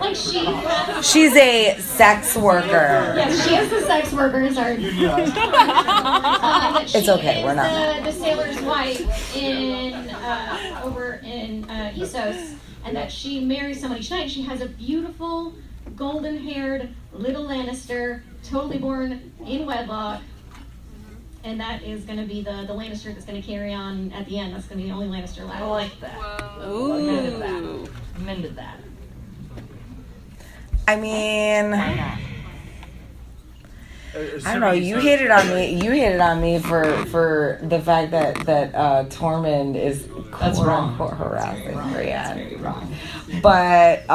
Speaker 20: Like,
Speaker 3: She's a sex worker.
Speaker 20: Yes, she is the sex workers.
Speaker 3: It's okay, we're not.
Speaker 20: The sailor's wife over in Essos, and that she marries somebody tonight. She has a beautiful, golden-haired little Lannister, totally born in wedlock. And that is going to be the Lannister that's going to carry on at the end. That's going to be the only Lannister left.
Speaker 4: I like that.
Speaker 2: Ooh.
Speaker 4: I'm into that.
Speaker 3: I mean, I don't know. You hated on me for the fact that Tormund is quote unquote harassing Brienne.
Speaker 4: Wrong.
Speaker 3: But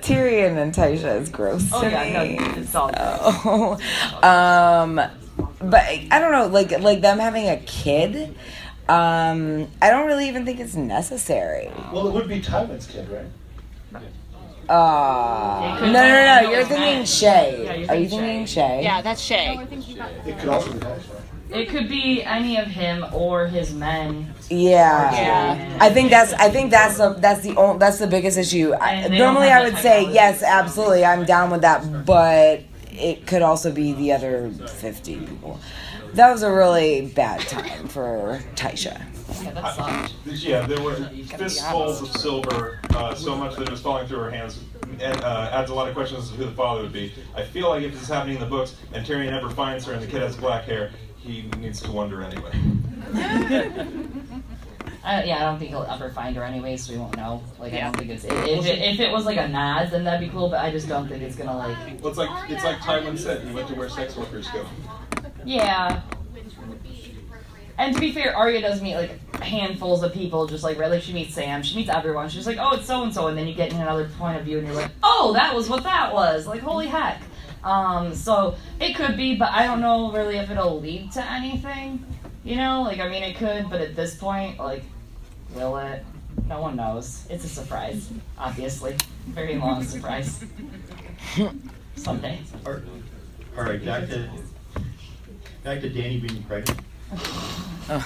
Speaker 3: Tyrion and Taisha is gross to me.
Speaker 4: No, it's all
Speaker 3: good. But I don't know, like them having a kid. I don't really even think it's necessary.
Speaker 5: Well, it would be Tywin's kid, right?
Speaker 3: No. You're thinking Shay. Are you thinking Shay?
Speaker 2: Yeah, that's Shay.
Speaker 5: It could also be Taisha.
Speaker 4: It could be any of him or his men.
Speaker 3: Yeah. I think that's the biggest issue. Normally I would say yes, absolutely, I'm down with that, but it could also be the other 50 people. That was a really bad time for Taisha.
Speaker 4: Yeah, that sucked.
Speaker 6: Yeah, there were fistfuls of silver, so much that it was falling through her hands, and adds a lot of questions as to who the father would be. I feel like if this is happening in the books, and Tyrion never finds her and the kid has black hair, he needs to wonder anyway.
Speaker 4: I don't think he'll ever find her anyway, so we won't know. Like, I don't think it's if it was like a nod, then that'd be cool. But I just don't think it's gonna like.
Speaker 6: Well, it's like Tywin said. He went to where sex workers go.
Speaker 4: Yeah. And to be fair, Arya does meet like handfuls of people, just like she meets Sam, she meets everyone. She's like, oh, it's so and so, and then you get in another point of view, and you're like, oh, that was what that was. Like, holy heck. So it could be, but I don't know really if it'll lead to anything. You know, like, I mean, it could, but at this point, like, will it? No one knows. It's a surprise, obviously. Very long surprise. Someday.
Speaker 12: All right, back to Dany being pregnant.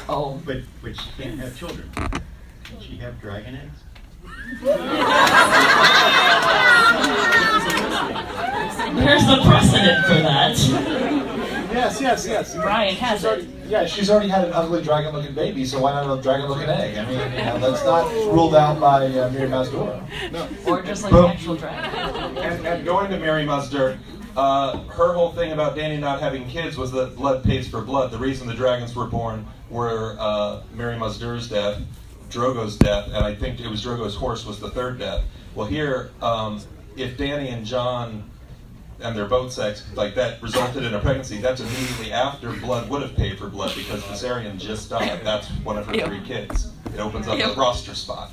Speaker 4: Oh.
Speaker 12: But she can't have children. Can she have dragon eggs?
Speaker 4: There's a precedent for that.
Speaker 5: Yes.
Speaker 4: Brian has it.
Speaker 5: Yeah, she's already had an ugly dragon-looking baby, so why not a dragon-looking egg? I mean, that's not ruled out by Mirri Maz-Dor.
Speaker 6: No.
Speaker 4: Or just like an actual dragon.
Speaker 6: And going to Mirri Maz-Dor, her whole thing about Dany not having kids was that blood pays for blood. The reason the dragons were born were Mirri Maz-Dor's death, Drogo's death, and I think it was Drogo's horse was the third death. Well, here, if Dany and Jon and their boat sex like that resulted in a pregnancy, that's immediately after blood would have paid for blood because Viserion just died. That's one of her 3 kids. It opens up a roster spot.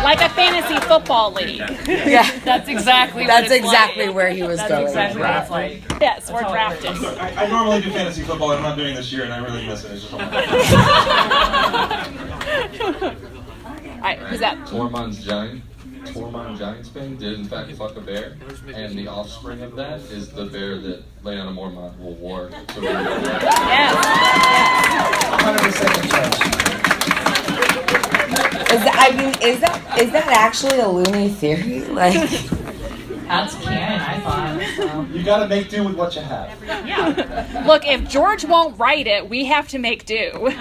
Speaker 2: Like a fantasy football league.
Speaker 3: Yeah,
Speaker 2: that's exactly.
Speaker 3: That's exactly where he was going.
Speaker 2: Exactly what it's like. Yes, we're drafted.
Speaker 6: I'm sorry, I normally do fantasy football. I'm not doing this year, and I really miss it. It's just
Speaker 2: Alright, who's that?
Speaker 13: Tormund Giantsbane did in fact fuck a bear, and the offspring of that is the bear that Lyanna Mormont will war to win.
Speaker 2: Yes.
Speaker 3: 100% is that actually a Loony theory? Like,
Speaker 4: that's canon, I thought. So.
Speaker 5: You gotta make do with what you have.
Speaker 2: Yeah. Look, if George won't write it, we have to make do.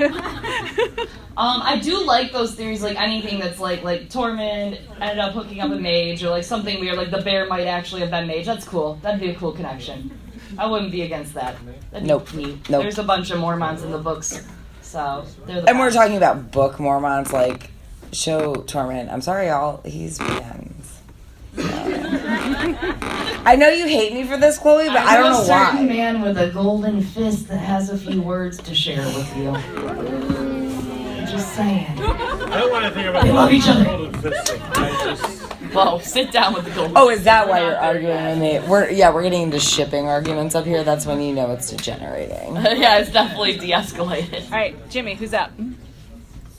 Speaker 4: I do like those theories, like anything that's like Tormund ended up hooking up a mage, or like something weird, like the bear might actually have been mage. That's cool. That'd be a cool connection. I wouldn't be against that. That'd be neat.
Speaker 3: Nope.
Speaker 4: There's a bunch of Mormonts in the books, so they're the
Speaker 3: and we're
Speaker 4: best.
Speaker 3: talking about book Mormons, like show Tormund. I'm sorry, y'all. He's Brienne's. I know you hate me for this, Chloe, but I don't know why.
Speaker 4: I'm a certain man with a golden fist that has a few words to share with you. Just saying.
Speaker 18: I don't want to think about
Speaker 4: they love each other.
Speaker 18: Well,
Speaker 4: Whoa, sit down with the golden.
Speaker 3: Oh, is that why you're arguing with me? We're getting into shipping arguments up here. That's when you know it's degenerating.
Speaker 4: Yeah, it's definitely de-escalated.
Speaker 2: All right, Jimmy, who's up?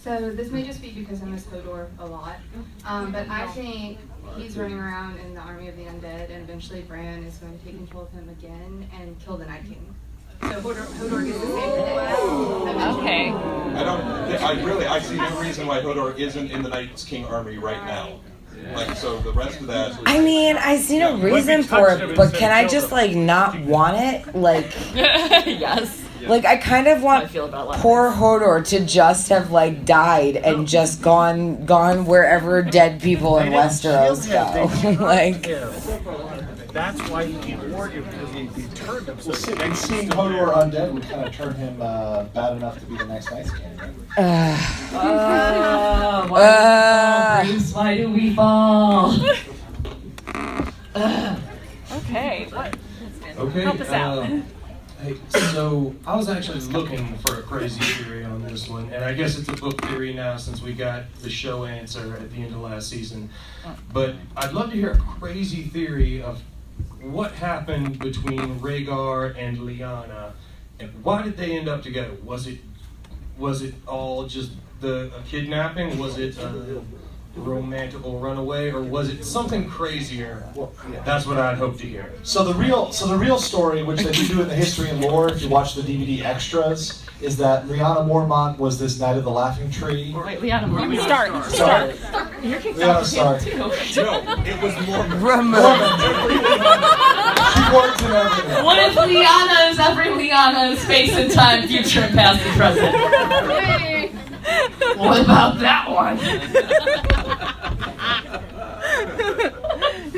Speaker 23: So this may just be because I miss Hodor a lot, but I think he's running around in the army of the undead, and eventually Bran is going to take control of him again and kill the Night King. So Hodor gets the same thing.
Speaker 2: Okay.
Speaker 6: I see no reason why Hodor isn't in the Night King army right now. Like, so the rest of that.
Speaker 3: I mean, I see no reason for it, but can I just like not want it? Like,
Speaker 4: yes.
Speaker 3: Like, I kind of want poor Hodor to just have like died and just gone wherever dead people in Westeros go. Like.
Speaker 9: That's why he can't warn you, because he turned him.
Speaker 5: Well, and seeing Hodor undead would kind of turn him bad enough to be the next Night's King.
Speaker 4: Why do we fall?
Speaker 2: Okay.
Speaker 24: Okay.
Speaker 2: Help us out.
Speaker 24: Hey, so I was actually looking for a crazy theory on this one, and I guess it's a book theory now since we got the show answer at the end of last season. But I'd love to hear a crazy theory of what happened between Rhaegar and Lyanna, and why did they end up together? Was it all just a kidnapping? Was it romantical runaway, or was it something crazier? That's what I'd hope to hear.
Speaker 5: So the real story, which they do in the history and lore, if you watch the DVD extras, is that Lyanna Mormont was this Knight of the Laughing Tree.
Speaker 2: Wait, Lyanna Mormont.
Speaker 5: Start.
Speaker 2: You're kicked
Speaker 5: Lyanna
Speaker 2: off
Speaker 5: Stark.
Speaker 2: too.
Speaker 6: No, it was Mormon.
Speaker 5: She worked in everything.
Speaker 4: What if Lyanna is every Lyanna, space and time, future and past and present? What about that one?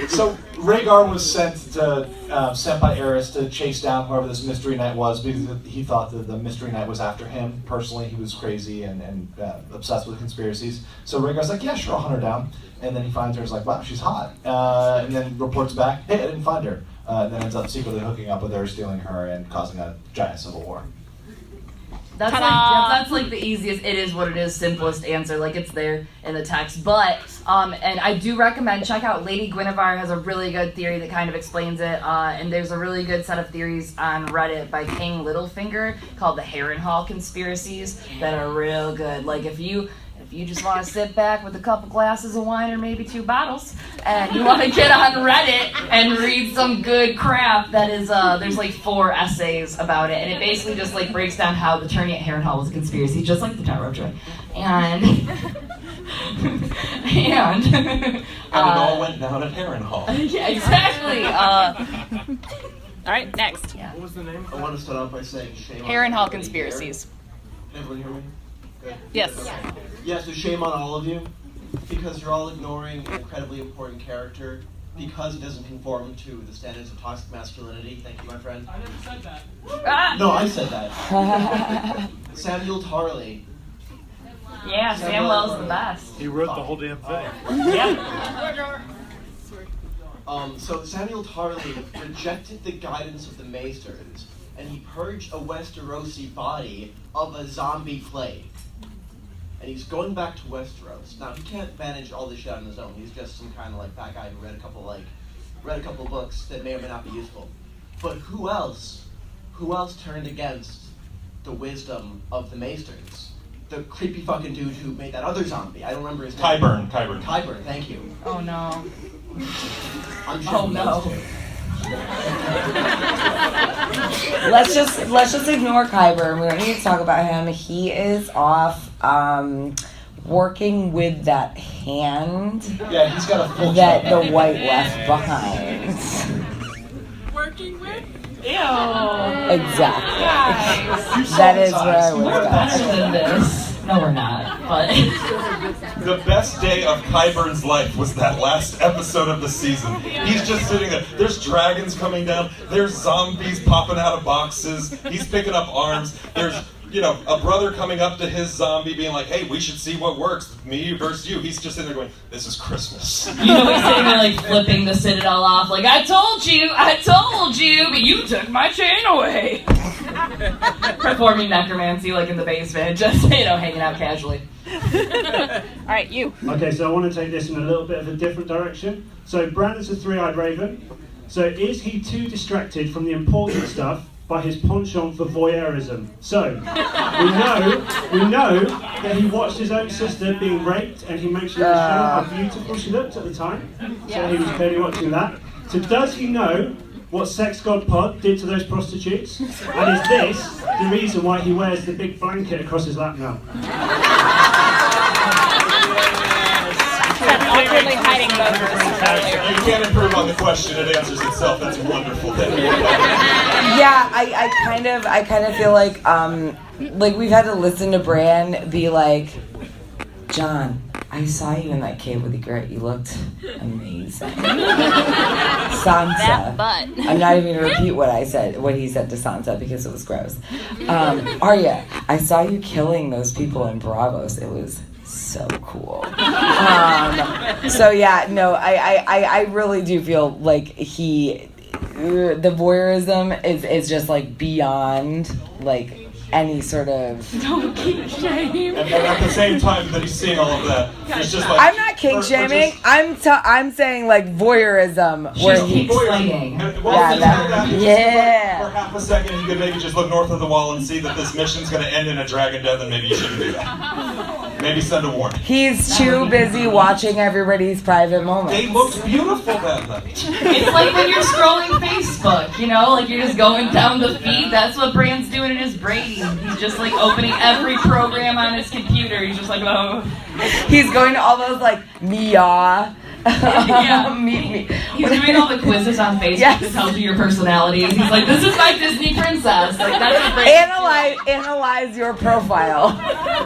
Speaker 5: So Rhaegar was sent by Aerys to chase down whoever this Mystery Knight was, because he thought that the Mystery Knight was after him. Personally, he was crazy and obsessed with conspiracies. So Rhaegar's like, yeah, sure, I'll hunt her down. And then he finds her and is like, wow, she's hot. And then reports back, hey, I didn't find her. And then ends up secretly hooking up with her, stealing her, and causing a giant civil war.
Speaker 4: That's like the easiest, it is what it is, simplest answer. Like, it's there in the text. But, and I do recommend, check out Lady Guinevere has a really good theory that kind of explains it. And there's a really good set of theories on Reddit by King Littlefinger called the Harrenhal Conspiracies that are real good. Like, if you just want to sit back with a couple glasses of wine or maybe 2 bottles, and you want to get on Reddit and read some good crap, that is, there's like 4 essays about it, and it basically just like breaks down how the tourney at Harrenhal was a conspiracy, just like the Tower of Joy. And
Speaker 6: it all went down at Harrenhal.
Speaker 4: Yeah, exactly.
Speaker 2: All right, next.
Speaker 4: Yeah.
Speaker 12: What was the name? I want to start off by saying shame on
Speaker 2: Harrenhal
Speaker 12: everybody
Speaker 2: Conspiracies.
Speaker 12: here. Everyone hear me? Good.
Speaker 2: Yes.
Speaker 12: Okay. Yeah, so shame on all of you, because you're all ignoring an incredibly important character because it doesn't conform to the standards of toxic masculinity. Thank you, my friend.
Speaker 18: I never said that.
Speaker 12: No, I said that. Samuel Tarley.
Speaker 4: Yeah, Samwell's the best.
Speaker 16: He wrote the whole damn thing.
Speaker 4: Yeah.
Speaker 12: So Samuel Tarley rejected the guidance of the Maesters, and he purged a Westerosi body of a zombie plague. And he's going back to Westeros. Now, he can't manage all this shit on his own. He's just some kind of like that guy who read a couple books that may or may not be useful. But who else turned against the wisdom of the Maesters? The creepy fucking dude who made that other zombie. I don't remember his name. Qyburn, thank you.
Speaker 4: Oh no.
Speaker 12: I'm sure
Speaker 4: Oh no.
Speaker 3: Let's just ignore Qyburn. We don't need to talk about him. He is off working with that hand.
Speaker 5: Yeah, he's got a full
Speaker 3: that
Speaker 5: job.
Speaker 3: the White left behind.
Speaker 2: Working with? Ew.
Speaker 3: Exactly.
Speaker 2: Guys.
Speaker 3: That is where I was
Speaker 4: Better than
Speaker 3: going.
Speaker 4: this. No, we're not. But
Speaker 6: The best day of Qyburn's life was that last episode of the season. He's just sitting there. There's dragons coming down. There's zombies popping out of boxes. He's picking up arms. There's, a brother coming up to his zombie being like, hey, we should see what works. Me versus you. He's just sitting there going, this is Christmas.
Speaker 4: he's sitting there like flipping the Citadel off, like, I told you, but you took my chain away. Performing necromancy like in the basement, just, hanging out casually.
Speaker 2: All right, you.
Speaker 17: Okay, so I want to take this in a little bit of a different direction. So Bran is a 3-eyed raven. So is he too distracted from the important stuff by his penchant for voyeurism? So we know that he watched his own sister being raped, and he mentioned in the show how beautiful she looked at the time. So he was clearly watching that. So does he know what Sex God Pod did to those prostitutes? And is this the reason why he wears the big blanket across his lap now?
Speaker 2: Awkwardly hiding voters.
Speaker 6: You can't improve on the question. It answers itself. That's wonderful.
Speaker 3: Yeah, I kind of feel like we've had to listen to Bran be like, John, I saw you in that cave with Ygritte. You looked amazing. Sansa.
Speaker 2: That butt.
Speaker 3: I'm not even gonna repeat what he said to Sansa because it was gross. Arya, I saw you killing those people in Bravos. It was so cool. So yeah, no, I really do feel like the voyeurism is just like beyond like any sort of.
Speaker 2: Don't kink shame.
Speaker 6: And then at the same time that he's seeing all of that, it's just like
Speaker 3: I'm not kink shaming. I'm saying like voyeurism where he's
Speaker 6: explaining.
Speaker 3: For
Speaker 6: half a second, you could maybe just look north of the wall and see that this mission's going to end in a dragon death, and maybe you shouldn't do that. Maybe send a warning.
Speaker 3: He's too busy watching everybody's private moments.
Speaker 6: They looked beautiful that night.
Speaker 4: It's like when you're scrolling Facebook, you know, like you're just going down the feed. That's what Bran's doing in his brain. He's just like opening every program on his computer. He's just like, oh.
Speaker 3: He's going to all those like Mia.
Speaker 4: Yeah.
Speaker 3: Me.
Speaker 4: He's doing all the quizzes on Facebook that tells you your personalities. He's like, this is my Disney princess. Like that's what Bran
Speaker 3: analyze your profile.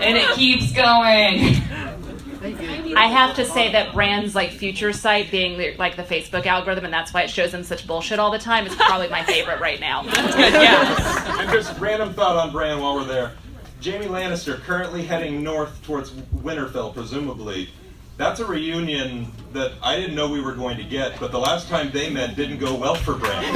Speaker 4: And it keeps going.
Speaker 2: I have to say that Bran's like future sight being like the Facebook algorithm, and that's why it shows him such bullshit all the time, is probably my favorite right now. Yeah.
Speaker 6: And just random thought on Bran while we're there. Jaime Lannister currently heading north towards Winterfell, presumably. That's a reunion that I didn't know we were going to get, but the last time they met didn't go well for Bran.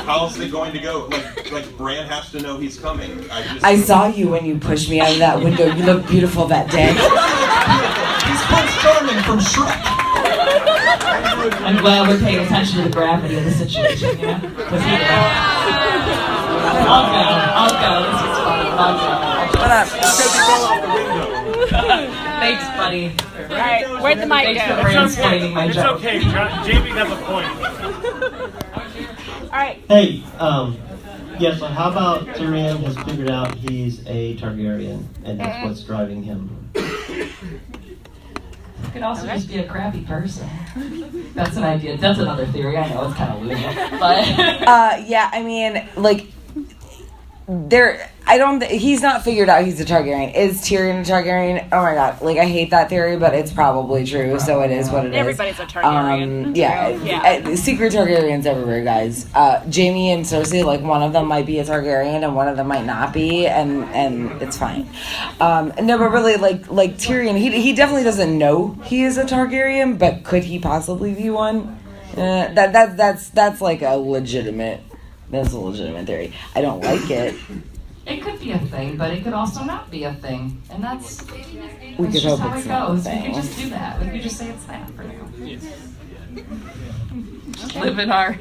Speaker 6: How's it going to go? Like Bran has to know he's coming.
Speaker 3: I saw you when you pushed me out of that window. You looked beautiful that day.
Speaker 6: He's Prince Charming from Shrek.
Speaker 4: I'm glad we're paying attention to the gravity of the situation, you know? I'll go. This is fun. I'll go.
Speaker 3: What up?
Speaker 4: Thanks, buddy.
Speaker 2: All right, where'd the mic go?
Speaker 18: It's okay. Jamie has a point.
Speaker 2: All right.
Speaker 7: Hey, yeah, so how about Tyrion has figured out he's a Targaryen, and that's what's driving him?
Speaker 4: He could also just be a crappy person. That's an idea. That's another theory. I know it's kind of loony, but
Speaker 3: yeah, I mean, like, he's not figured out he's a Targaryen. Is Tyrion a Targaryen? Oh my god, like, I hate that theory, but it's probably true, so it is what it is.
Speaker 2: Everybody's a Targaryen.
Speaker 3: Yeah. Secret Targaryens everywhere, guys. Jaime and Cersei, like, one of them might be a Targaryen and one of them might not be, and it's fine. No, but really, like Tyrion, he definitely doesn't know he is a Targaryen, but could he possibly be one? That's like a legitimate. That's a legitimate theory. I don't like it.
Speaker 4: it could be a thing, but it could also not be a thing, and that's
Speaker 3: We could
Speaker 4: just
Speaker 3: hope
Speaker 4: how
Speaker 3: it's
Speaker 4: it
Speaker 3: not a
Speaker 4: goes. We
Speaker 3: thing.
Speaker 4: could just do that. We could just say it's that for now. Live in our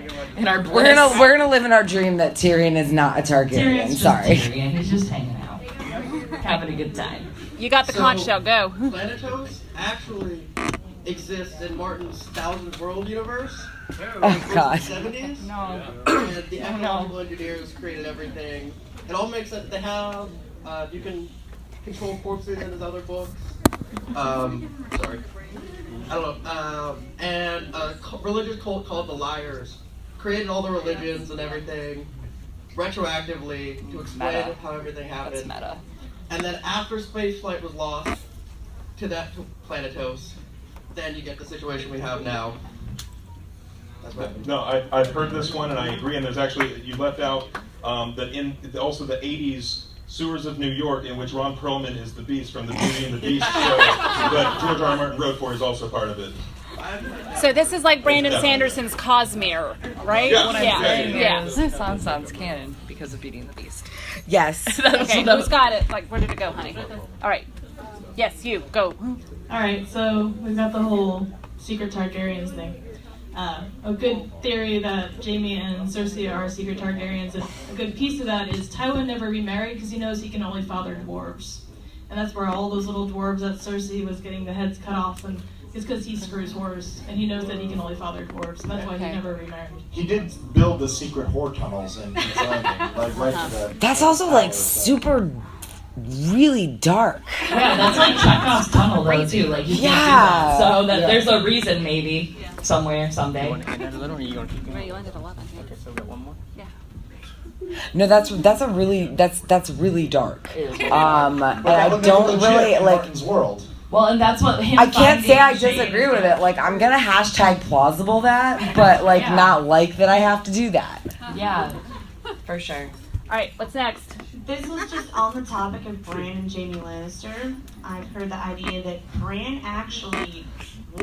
Speaker 4: bliss.
Speaker 3: We're gonna live in our dream that Tyrion is not a Targaryen.
Speaker 4: Tyrion's just
Speaker 3: Sorry.
Speaker 4: Tyrion. He's just hanging out, having a good time.
Speaker 2: You got the conch shell. Go.
Speaker 12: Planetos actually exists in Martin's Thousand World universe.
Speaker 3: Oh god.
Speaker 12: 70s.
Speaker 2: No.
Speaker 12: And the ecological engineers created everything. It all makes sense. They have you can control corpses in his other books. Sorry. I don't know. And a religious cult called the Liars created all the religions and everything retroactively to explain
Speaker 4: Meta.
Speaker 12: how everything happened.
Speaker 4: That's meta.
Speaker 12: And then after spaceflight was lost to that Planetos, then you get the situation we have now. That's what happened.
Speaker 6: No, I've heard this one and I agree. And there's actually, you left out that in also the 80s Sewers of New York, in which Ron Perlman is the Beast from the Beauty and the Beast show, that George R. R. Martin wrote for, is also part of it.
Speaker 2: So this is like Brandon Sanderson's Cosmere, right?
Speaker 4: Yeah. This sounds canon because of Beauty and the Beast.
Speaker 3: Yes.
Speaker 2: Okay, who's got it? Like, where did it go, honey? All right. Yes, you go.
Speaker 16: All right, so we've got the whole secret Targaryens thing. A good theory that Jaime and Cersei are secret Targaryens, and a good piece of that is Tywin never remarried because he knows he can only father dwarves. And that's where all those little dwarves that Cersei was getting the heads cut off, and it's because he screws whores, and he knows that he can only father dwarves, and that's why he never remarried.
Speaker 5: He did build the secret whore tunnels in King's Landing, like right to the.
Speaker 3: That's also like super, really dark.
Speaker 4: Yeah, that's like Chekhov's tunnel though too. Like you can't do that. So that there's a reason maybe somewhere someday.
Speaker 2: You landed 11. Okay, so we got one more. Yeah.
Speaker 3: No, that's really dark. And I don't really like.
Speaker 5: Martin's world.
Speaker 4: Well, and that's what him
Speaker 3: I can't say I
Speaker 4: finding
Speaker 3: disagree with it. Like, I'm gonna hashtag plausible that, but like not like that I have to do that.
Speaker 4: Yeah, for sure.
Speaker 2: All right, what's next?
Speaker 19: This was just on the topic of Bran and Jaime Lannister. I've heard the idea that Bran actually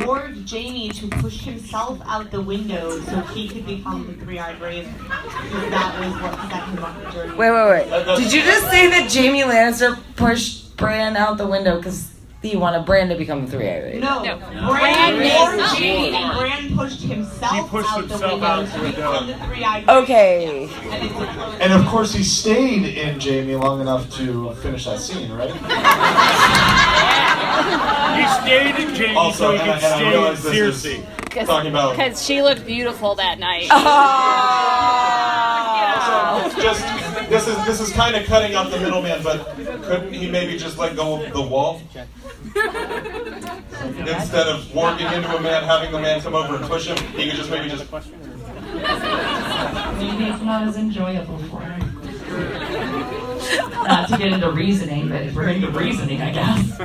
Speaker 19: warned Jaime to push himself out the window so he could become the three-eyed raven. Because that was what set him on the journey.
Speaker 3: Wait. Did you just say that Jaime Lannister pushed Bran out the window? Because You want Bran to become the 3-eyed raven?
Speaker 19: No.
Speaker 2: Bran
Speaker 19: Bran
Speaker 2: is
Speaker 19: Jamie, and Bran pushed himself out the window to become the 3-eyed
Speaker 3: Okay.
Speaker 5: And of course, he stayed in Jamie long enough to finish that scene, right?
Speaker 18: He stayed in Jamie
Speaker 6: Also,
Speaker 18: so he
Speaker 6: and
Speaker 18: could
Speaker 6: I
Speaker 18: stay in
Speaker 6: realize this is
Speaker 18: Cersei.
Speaker 6: talking about.
Speaker 2: Because she looked beautiful that night.
Speaker 6: Also, just this is kind of cutting out the middleman, but couldn't he maybe just let go of the wall instead of walking into a man, having the man come over and push him? He could just maybe just.
Speaker 4: Maybe it's not as enjoyable for him. Not to get into reasoning, but if we're into reasoning, I guess.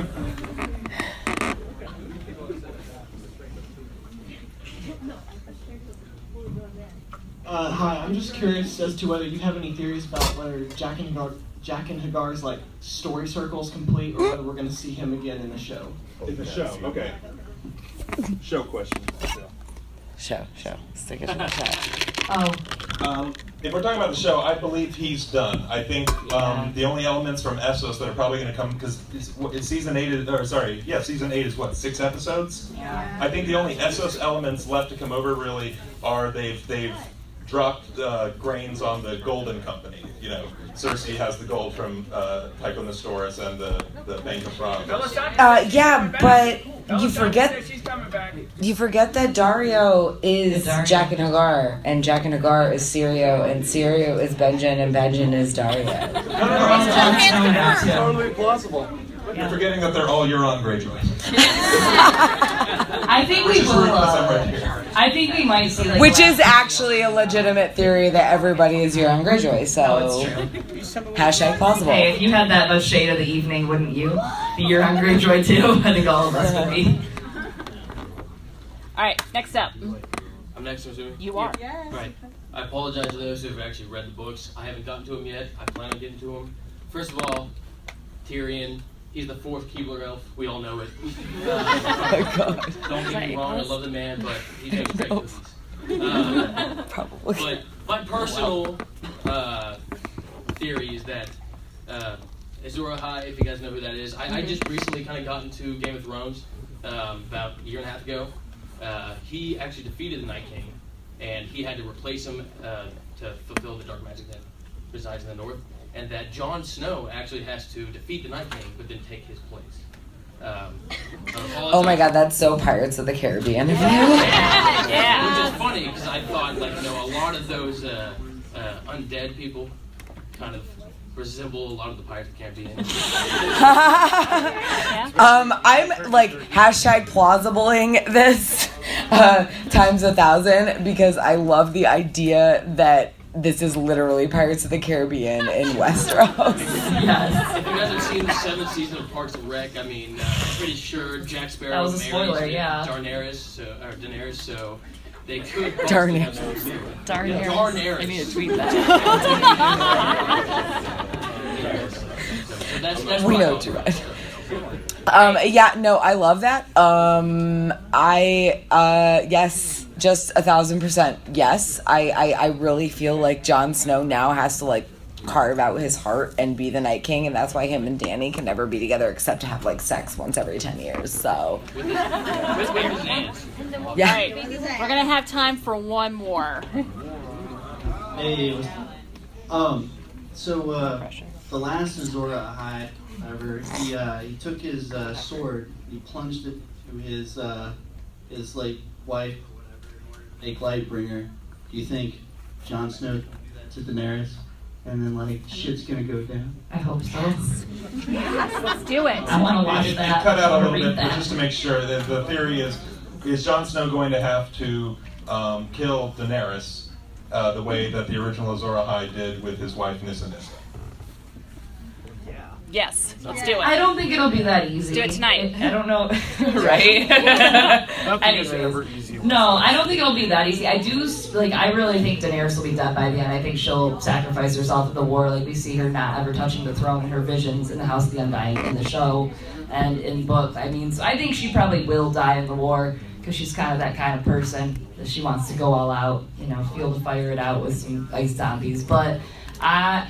Speaker 1: Hi, I'm just curious as to whether you have any theories about whether Jack and Hagar's like story circle is complete, or whether we're going to see him again in the show.
Speaker 6: In the show, okay. Show question.
Speaker 3: Show. Stick it in the chat.
Speaker 6: If we're talking about the show, I believe he's done. I think the only elements from Essos that are probably going to come, because season 8 is what, 6 episodes?
Speaker 4: Yeah.
Speaker 6: I think the only Essos elements left to come over really are they've dropped grains on the Golden Company. You know, Cersei has the gold from Tychonosaurus and the Bank of Frogs.
Speaker 3: Yeah, but you forget
Speaker 18: She's
Speaker 3: that Dario is Jack and Hagar, and Jack and Hagar is Syrio, and Syrio is Benjen, and Benjen is Dario.
Speaker 6: No. Totally plausible. You're forgetting that they're all Euron Greyjoy.
Speaker 4: I think we will. I think we might see like.
Speaker 3: Which is actually a legitimate theory that everybody is Euron Greyjoy. So, hashtag plausible.
Speaker 4: Hey, if you had that shade of the evening, wouldn't you? Be Euron Greyjoy too. I think all of us would be.
Speaker 2: All right, next up.
Speaker 8: I'm next, I'm assuming?
Speaker 2: You are.
Speaker 8: Yes. Right. I apologize to those who have actually read the books. I haven't gotten to them yet. I plan on getting to them. First of all, Tyrion. He's the 4th Keebler elf. We all know it. Don't get me wrong, I love the man, but he makes great movies.
Speaker 3: Probably.
Speaker 8: But my personal theory is that Azor Ahai, if you guys know who that is, I just recently kind of got into Game of Thrones about a year and a half ago. He actually defeated the Night King, and he had to replace him to fulfill the dark magic that resides in the north. And that Jon Snow actually has to defeat the Night King, but then take his place.
Speaker 3: Oh my god, that's so Pirates of the Caribbean of you.
Speaker 8: Yeah. Which is funny, because I thought, a lot of those undead people kind of resemble a lot of the Pirates of the Caribbean.
Speaker 3: I'm hashtag plausibling this times 1,000 because I love the idea that this is literally Pirates of the Caribbean in Westeros.
Speaker 8: Yes. If you guys have seen the 7th season of Parks and Rec, I'm pretty sure Jack Sparrow
Speaker 4: That was a spoiler,
Speaker 8: marries
Speaker 4: yeah.
Speaker 8: Daenerys, so they could
Speaker 3: Daenerys.
Speaker 8: Daenerys.
Speaker 3: I need to tweet that.
Speaker 8: So that's
Speaker 3: We know too much. Yeah, no, I love that. Yes, just 1,000% yes. I really feel like Jon Snow now has to carve out his heart and be the Night King, and that's why him and Dany can never be together except to have sex once every 10 years. So, yeah.
Speaker 2: All right, we're gonna have time for one more.
Speaker 21: Hey, the last Azor Ahai, however, he took his sword, he plunged it to his wife, make Lightbringer. Do you think Jon Snow do that to Daenerys, and then shit's gonna go down?
Speaker 4: I hope so.
Speaker 2: Yes, let's do it.
Speaker 4: I want to watch
Speaker 6: You
Speaker 4: that.
Speaker 6: cut out a little
Speaker 4: Read
Speaker 6: bit,
Speaker 4: that.
Speaker 6: but just to make sure that the theory is Jon Snow going to have to kill Daenerys the way that the original Azor Ahai did with his wife Nissa Nissa?
Speaker 2: Yes, let's do it.
Speaker 4: I don't think it'll be that easy.
Speaker 2: Do it tonight.
Speaker 4: I don't know. Right? Anyways. No, I don't think it'll be that easy. I really think Daenerys will be dead by the end. I think she'll sacrifice herself in the war. We see her not ever touching the throne in her visions in the House of the Undying in the show and in book. So I think she probably will die in the war because she's kind of that kind of person that she wants to go all out, feel to fire it out with some ice zombies. But I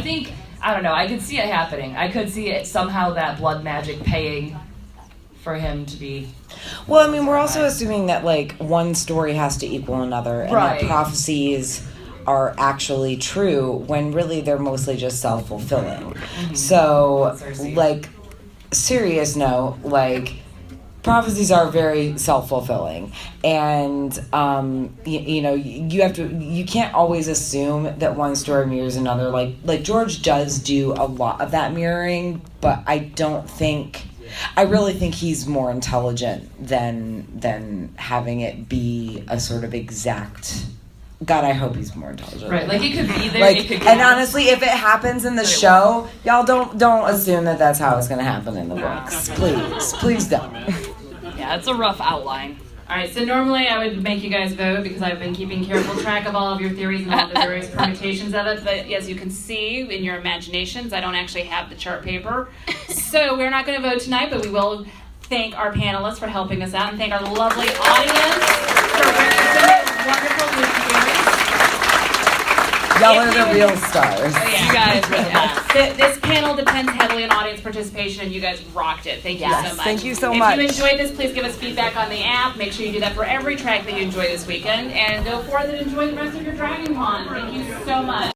Speaker 4: think I don't know. I could see it happening. I could see it somehow that blood magic paying for him to be.
Speaker 3: Well, I mean, we're also assuming that like one story has to equal another, and
Speaker 4: Right.
Speaker 3: that prophecies are actually true when really they're mostly just self-fulfilling. So, like, serious note, like, prophecies are very self-fulfilling, and you know, you can't always assume that one story mirrors another. Like George does do a lot of that mirroring, but I really think he's more intelligent than having it be a sort of exact. God, I hope he's more intelligent.
Speaker 4: Right, like it could be there.
Speaker 3: Like,
Speaker 4: it could
Speaker 3: and honestly, if it happens in the show, y'all don't assume that that's how it's going to happen in the books. Please don't.
Speaker 4: Yeah, it's a rough outline.
Speaker 2: All right, so normally I would make you guys vote because I've been keeping careful track of all of your theories and all the various permutations of it. But as you can see in your imaginations, I don't actually have the chart paper. So we're not going to vote tonight, but we will thank our panelists for helping us out and thank our lovely audience for representing wonderful movie theories.
Speaker 3: Y'all are the real stars.
Speaker 2: Oh, yeah. You guys were the best. This panel depends heavily on audience participation, and you guys rocked it. Thank you so much.
Speaker 3: Thank you so much.
Speaker 2: If you enjoyed this, please give us feedback on the app. Make sure you do that for every track that you enjoy this weekend. And go forth and enjoy the rest of your Dragon Con. Thank you so much.